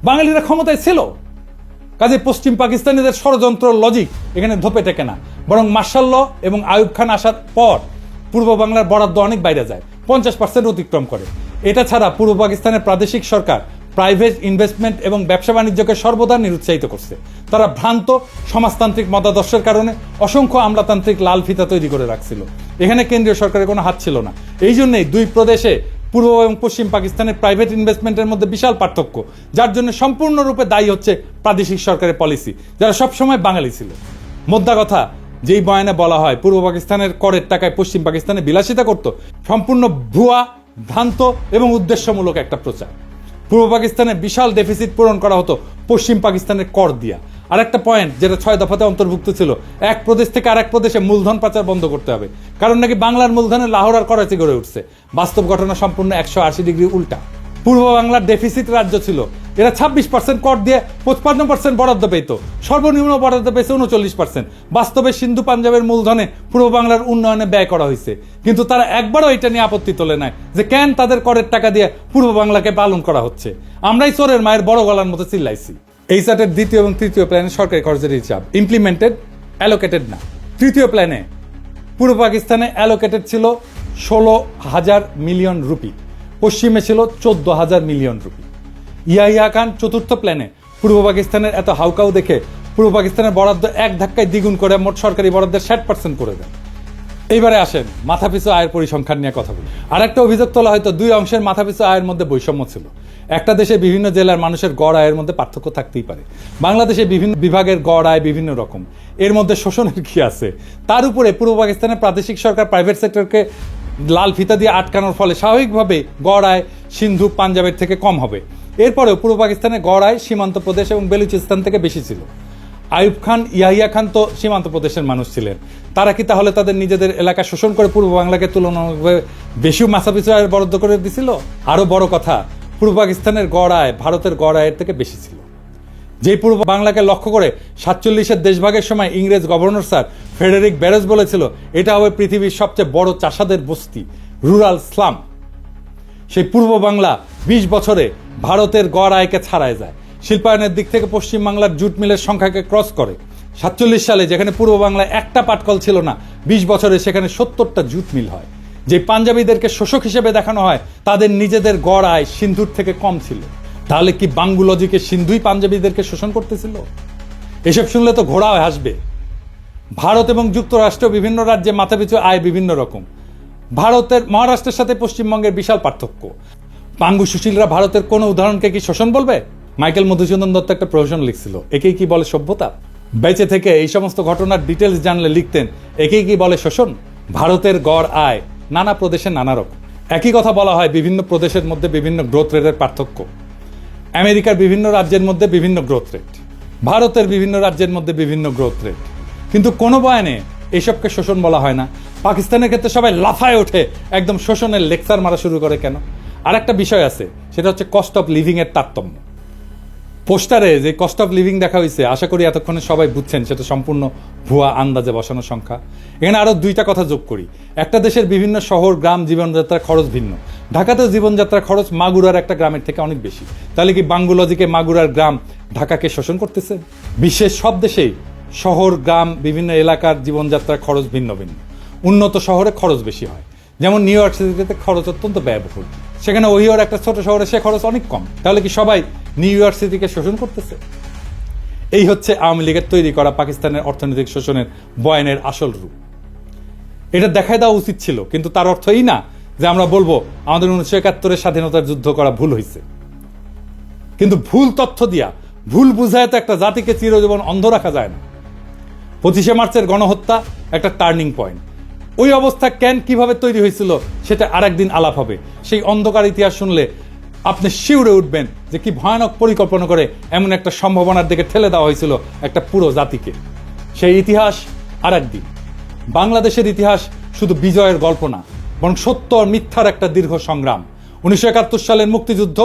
বাঙালিরা ক্ষমতায় ছিল, কাজে পশ্চিম পাকিস্তানিদের ষড়যন্ত্র লজিক এখানে ধোপে টেকে না। বরং মার্শাল ল এবং আইয়ুব খান আসার পর পূর্ব বাংলার বরাদ্দ অনেক বাইরে যায়, 50% অতিক্রম করে। এটা ছাড়া পূর্ব পাকিস্তানের প্রাদেশিক সরকার প্রাইভেট ইনভেস্টমেন্ট এবং ব্যবসা বাণিজ্যকে সর্বদা নিরুৎসাহিত করছে। তারা ভ্রান্ত সমাজতান্ত্রিক মতাদর্শের কারণে অসংখ্য আমলাতান্ত্রিক লাল ফিতা তৈরি করে রাখছিল। এখানে কেন্দ্রীয় সরকারের কোনো হাত ছিল না। এই জন্যই দুই প্রদেশে পূর্ব এবং পশ্চিম পাকিস্তানের প্রাইভেট ইনভেস্টমেন্টের মধ্যে বিশাল পার্থক্য, যার জন্য সম্পূর্ণরূপে দায়ী হচ্ছে প্রাদেশিক সরকারের পলিসি, যারা সবসময় বাঙালি ছিল। মোদ্দা কথা, যেই বয়ানে বলা হয় পূর্ব পাকিস্তানের করের টাকায় পশ্চিম পাকিস্তানে বিলাসিতা করত, সম্পূর্ণ ভুয়া, ভ্রান্ত এবং উদ্দেশ্যমূলক একটা প্রচার। পূর্ব পাকিস্তানের বিশাল ডেফিসিট পূরণ করা হতো পশ্চিম পাকিস্তানের কর দিয়া। আর একটা পয়েন্ট যেটা 6 দফাতে অন্তর্ভুক্ত ছিল, এক প্রদেশ থেকে আরেক প্রদেশে মূলধন পাচার বন্ধ করতে হবে, কারণ নাকি বাংলার মূলধনে লাহোর আর করাচি গড়ে উঠছে। বাস্তব ঘটনা সম্পূর্ণ 180 ডিগ্রি উল্টা। পূর্ব বাংলার ডেফিসিট রাজ্য ছিল, এরা 26% কর দিয়ে 55% বরাদ্দ পেত, সর্বনিম্ন বরাদ্দ পেয়েছে 39%। বাস্তবে সিন্ধু পাঞ্জাবের মূলধনে পূর্ব বাংলার উন্নয়নে ব্যয় করা হয়েছে, কিন্তু তারা একবারও এটা নিয়ে আপত্তি তোলে নাই যে কেন তাদের করের টাকা দিয়ে পূর্ব বাংলাকে পালন করা হচ্ছে। আমরাই চোরের মায়ের বড় গলার মতো চিল্লাইছি। এই চার্টের দ্বিতীয় এবং তৃতীয় প্ল্যানে সরকারি খরচের হিসাব ইমপ্লিমেন্টেড, অ্যালোকেটেড না। তৃতীয় প্ল্যানে পূর্ব পাকিস্তানে অ্যালোকেটেড ছিল 16,000 মিলিয়ন রুপি, পশ্চিমে ছিল 14,000 মিলিয়ন রুপি। ইয়াহিয়া খান চতুর্থ প্ল্যানে পূর্ব পাকিস্তানের এত হাউকাউ দেখে পূর্ব পাকিস্তানের বরাদ্দ এক ধাক্কায় দ্বিগুণ করে মোট সরকারি বরাদ্দের 60% করে দেন। এইবারে আসেন মাথাপিছু আয়ের পরিসংখ্যান নিয়ে কথা বলি। আর একটা অভিযোগ তোলা হয়তো দুই অংশের মাথাপিছু আয়ের মধ্যে বৈষম্য ছিল। একটা দেশে বিভিন্ন জেলার মানুষের গড় আয়ের মধ্যে পার্থক্য থাকতেই পারে। বাংলাদেশে বিভিন্ন বিভাগের গড় আয় বিভিন্ন রকম, এর মধ্যে শোষণের কি আছে? তার উপরে পূর্ব পাকিস্তানের প্রাদেশিক সরকার প্রাইভেট সেক্টরকে লাল ফিতা দিয়ে আটকানোর ফলে স্বাভাবিকভাবে গড় আয় সিন্ধু পাঞ্জাবের থেকে কম হবে। এরপরেও পূর্ব পাকিস্তানের গড় আয় সীমান্ত প্রদেশ এবং বেলুচিস্তান থেকে বেশি ছিল। আইয়ুব খান, ইয়াহিয়া খান তো সীমান্ত প্রদেশের মানুষ ছিলেন। তারা কি তাহলে তাদের নিজেদের এলাকা শোষণ করে পূর্ব বাংলাকে তুলনামূলকভাবে বেশি মাথাপিছু আয় বরাদ্দ করে দিছিল? আরো বড় কথা, পূর্ব পাকিস্তানের গড় আয় ভারতের গড় আয়ের থেকে বেশি ছিল। যেই পূর্ব বাংলাকে লক্ষ্য করে 47-এর দেশভাগের সময় ইংরেজ গভর্নর স্যার ফ্রেডেরিক ব্যারেজ বলেছিল এটা হবে পৃথিবীর সবচেয়ে বড় চাষাদের বস্তি, রুরাল স্লাম। সেই পূর্ব বাংলা 20 বছরে ভারতের গড় আয়কে ছাড়ায় যায়। শিল্পায়নের দিক থেকে পশ্চিম বাংলার জুট মিলের সংখ্যাকে ক্রস করে। 47 সালে যেখানে পূর্ব বাংলায় একটা পাটকল ছিল না, 20 বছরে সেখানে 70টা জুট মিল হয়। যে পাঞ্জাবিদেরকে শোষক হিসেবে দেখানো হয়, তাদের নিজেদের গড় আয় সিন্ধুর থেকে কম ছিল। তাহলে কি বাঙ্গু লজিকে সিন্ধুই পাঞ্জাবিদেরকে শোষণ করতেছিল? এসব শুনলে তো ঘোড়া হাসবে। ভারত এবং যুক্তরাষ্ট্র বিভিন্ন রাজ্যে মাথাপিছু আয় বিভিন্ন রকম। ভারতের মহারাষ্ট্রের সাথে পশ্চিমবঙ্গের বিশাল পার্থক্য। পাঙ্গু সুশীলরা ভারতের কোন উদাহরণকে কি শোষণ বলবে? মাইকেল মধুসূদন দত্ত একটা প্রহসন লিখছিল, একেই কি বলে সভ্যতা? বেঁচে থেকে এই সমস্ত ঘটনার ডিটেলস জানলে লিখতেন, একেই কি বলে শোষণ? ভারতের গড় আয় নানা প্রদেশে নানা রকম। একই কথা বলা হয় বিভিন্ন প্রদেশের মধ্যে বিভিন্ন গ্রোথ রেটের পার্থক্য। আমেরিকার বিভিন্ন রাজ্যের মধ্যে বিভিন্ন গ্রোথ রেট, ভারতের বিভিন্ন রাজ্যের মধ্যে বিভিন্ন গ্রোথ রেট, কিন্তু কোনো বয়ানে এসবকে শোষণ বলা হয় না। পাকিস্তানের ক্ষেত্রে সবাই লাফায় ওঠে, একদম শোষণের লেকচার মারা শুরু করে কেন? আর একটা বিষয় আছে, সেটা হচ্ছে কস্ট অফ লিভিং এর তারতম্য। পোস্টারে যে কস্ট অফ লিভিং দেখা হয়েছে, আশা করি এতক্ষণে সবাই বুঝছেন সেটা সম্পূর্ণ ভুয়া আন্দাজে বসানো সংখ্যা। এখানে আরো দুইটা কথা যোগ করি। একটা দেশের বিভিন্ন শহর গ্রাম জীবনযাত্রার খরচ ভিন্ন। ঢাকাতেও জীবনযাত্রার খরচ মাগুরার একটা গ্রামের থেকে অনেক বেশি। তাহলে কি বাঙ্গুলজিকে মাগুরার গ্রাম ঢাকাকে শোষণ করতেছে? বিশ্বের সব দেশেই শহর গ্রাম বিভিন্ন এলাকার জীবনযাত্রার খরচ ভিন্ন ভিন্ন। উন্নত শহরে খরচ বেশি হয়, যেমন নিউ ইয়র্ক সিটিতে খরচ অত্যন্ত ব্যয়বহুল, সেখানে ওহিওর একটা ছোট শহরে সে খরচ অনেক কম। তাহলে কি সবাই নিউ ইয়র্ক সিটিকে শোষণ করতেছে? এই হচ্ছে আওয়ামী লীগের তৈরি করা পাকিস্তানের অর্থনৈতিক শোষণের বয়ানের আসল রূপ। এটা দেখাই দেওয়া উচিত ছিল, কিন্তু তার অর্থ এই না যে আমরা বলবো আমাদের 1971 স্বাধীনতার যুদ্ধ করা ভুল হয়েছে। কিন্তু ভুল তথ্য দিয়া ভুল বুঝায় তো একটা জাতিকে চিরজীবন অন্ধ রাখা যায় না। 25শে মার্চের গণহত্যা একটা টার্নিং পয়েন্ট। ওই অবস্থা কেন কিভাবে তৈরি হয়েছিল সেটা আরেকদিন আলাপ হবে। সেই অন্ধকার ইতিহাস শুনলে আপনি শিউরে উঠবেন যে কি ভয়ানক পরিকল্পনা করে এমন একটা সম্ভাবনার দিকে ঠেলে দেওয়া হয়েছিল একটা পুরো জাতিকে। সেই ইতিহাস আরেকদিন। বাংলাদেশের ইতিহাস শুধু বিজয়ের গল্প না, বরং সত্য আর মিথ্যার একটা দীর্ঘ সংগ্রাম। 1971 সালের মুক্তিযুদ্ধ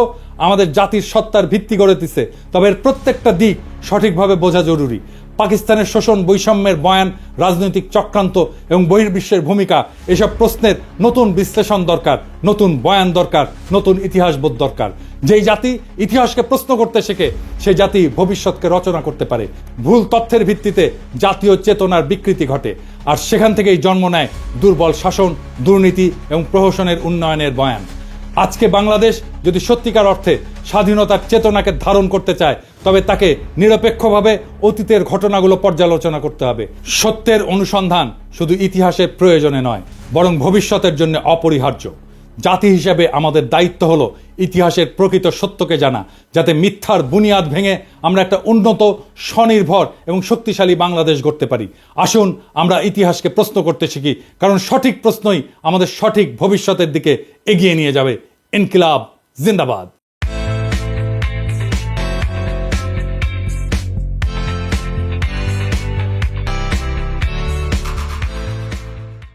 আমাদের জাতির সত্তার ভিত্তি গড়ে দিছে, তবে এর প্রত্যেকটা দিক সঠিকভাবে বোঝা জরুরি। পাকিস্তানের শোষণ, বৈষম্যের বয়ান, রাজনৈতিক চক্রান্ত এবং বহির্বিশ্বের ভূমিকা, এসব প্রশ্নের নতুন বিশ্লেষণ দরকার, নতুন বয়ান দরকার, নতুন ইতিহাসবোধ দরকার। যেই জাতি ইতিহাসকে প্রশ্ন করতে শেখে, সেই জাতি ভবিষ্যৎকে রচনা করতে পারে। ভুল তথ্যের ভিত্তিতে জাতীয় চেতনার বিকৃতি ঘটে, আর সেখান থেকেই জন্ম নেয় দুর্বল শাসন, দুর্নীতি এবং প্রহসনের উন্নয়নের বয়ান। আজকে বাংলাদেশ যদি সত্যিকার অর্থে স্বাধীনতার চেতনাকে ধারণ করতে চায়, তবে তাকে নিরপেক্ষভাবে অতীতের ঘটনাগুলো পর্যালোচনা করতে হবে। সত্যের অনুসন্ধান শুধু ইতিহাসের প্রয়োজনে নয়, বরং ভবিষ্যতের জন্য অপরিহার্য। জাতি হিসেবে আমাদের দায়িত্ব হলো ইতিহাসের প্রকৃত সত্যকে জানা, যাতে মিথ্যার বুনিয়াদ ভেঙে আমরা একটা উন্নত, স্বনির্ভর এবং শক্তিশালী বাংলাদেশ গড়তে পারি। আসুন আমরা ইতিহাসকে প্রশ্ন করতে শিখি, কারণ সঠিক প্রশ্নই আমাদের সঠিক ভবিষ্যতের দিকে এগিয়ে নিয়ে যাবে। ইনকিলাব জিন্দাবাদ।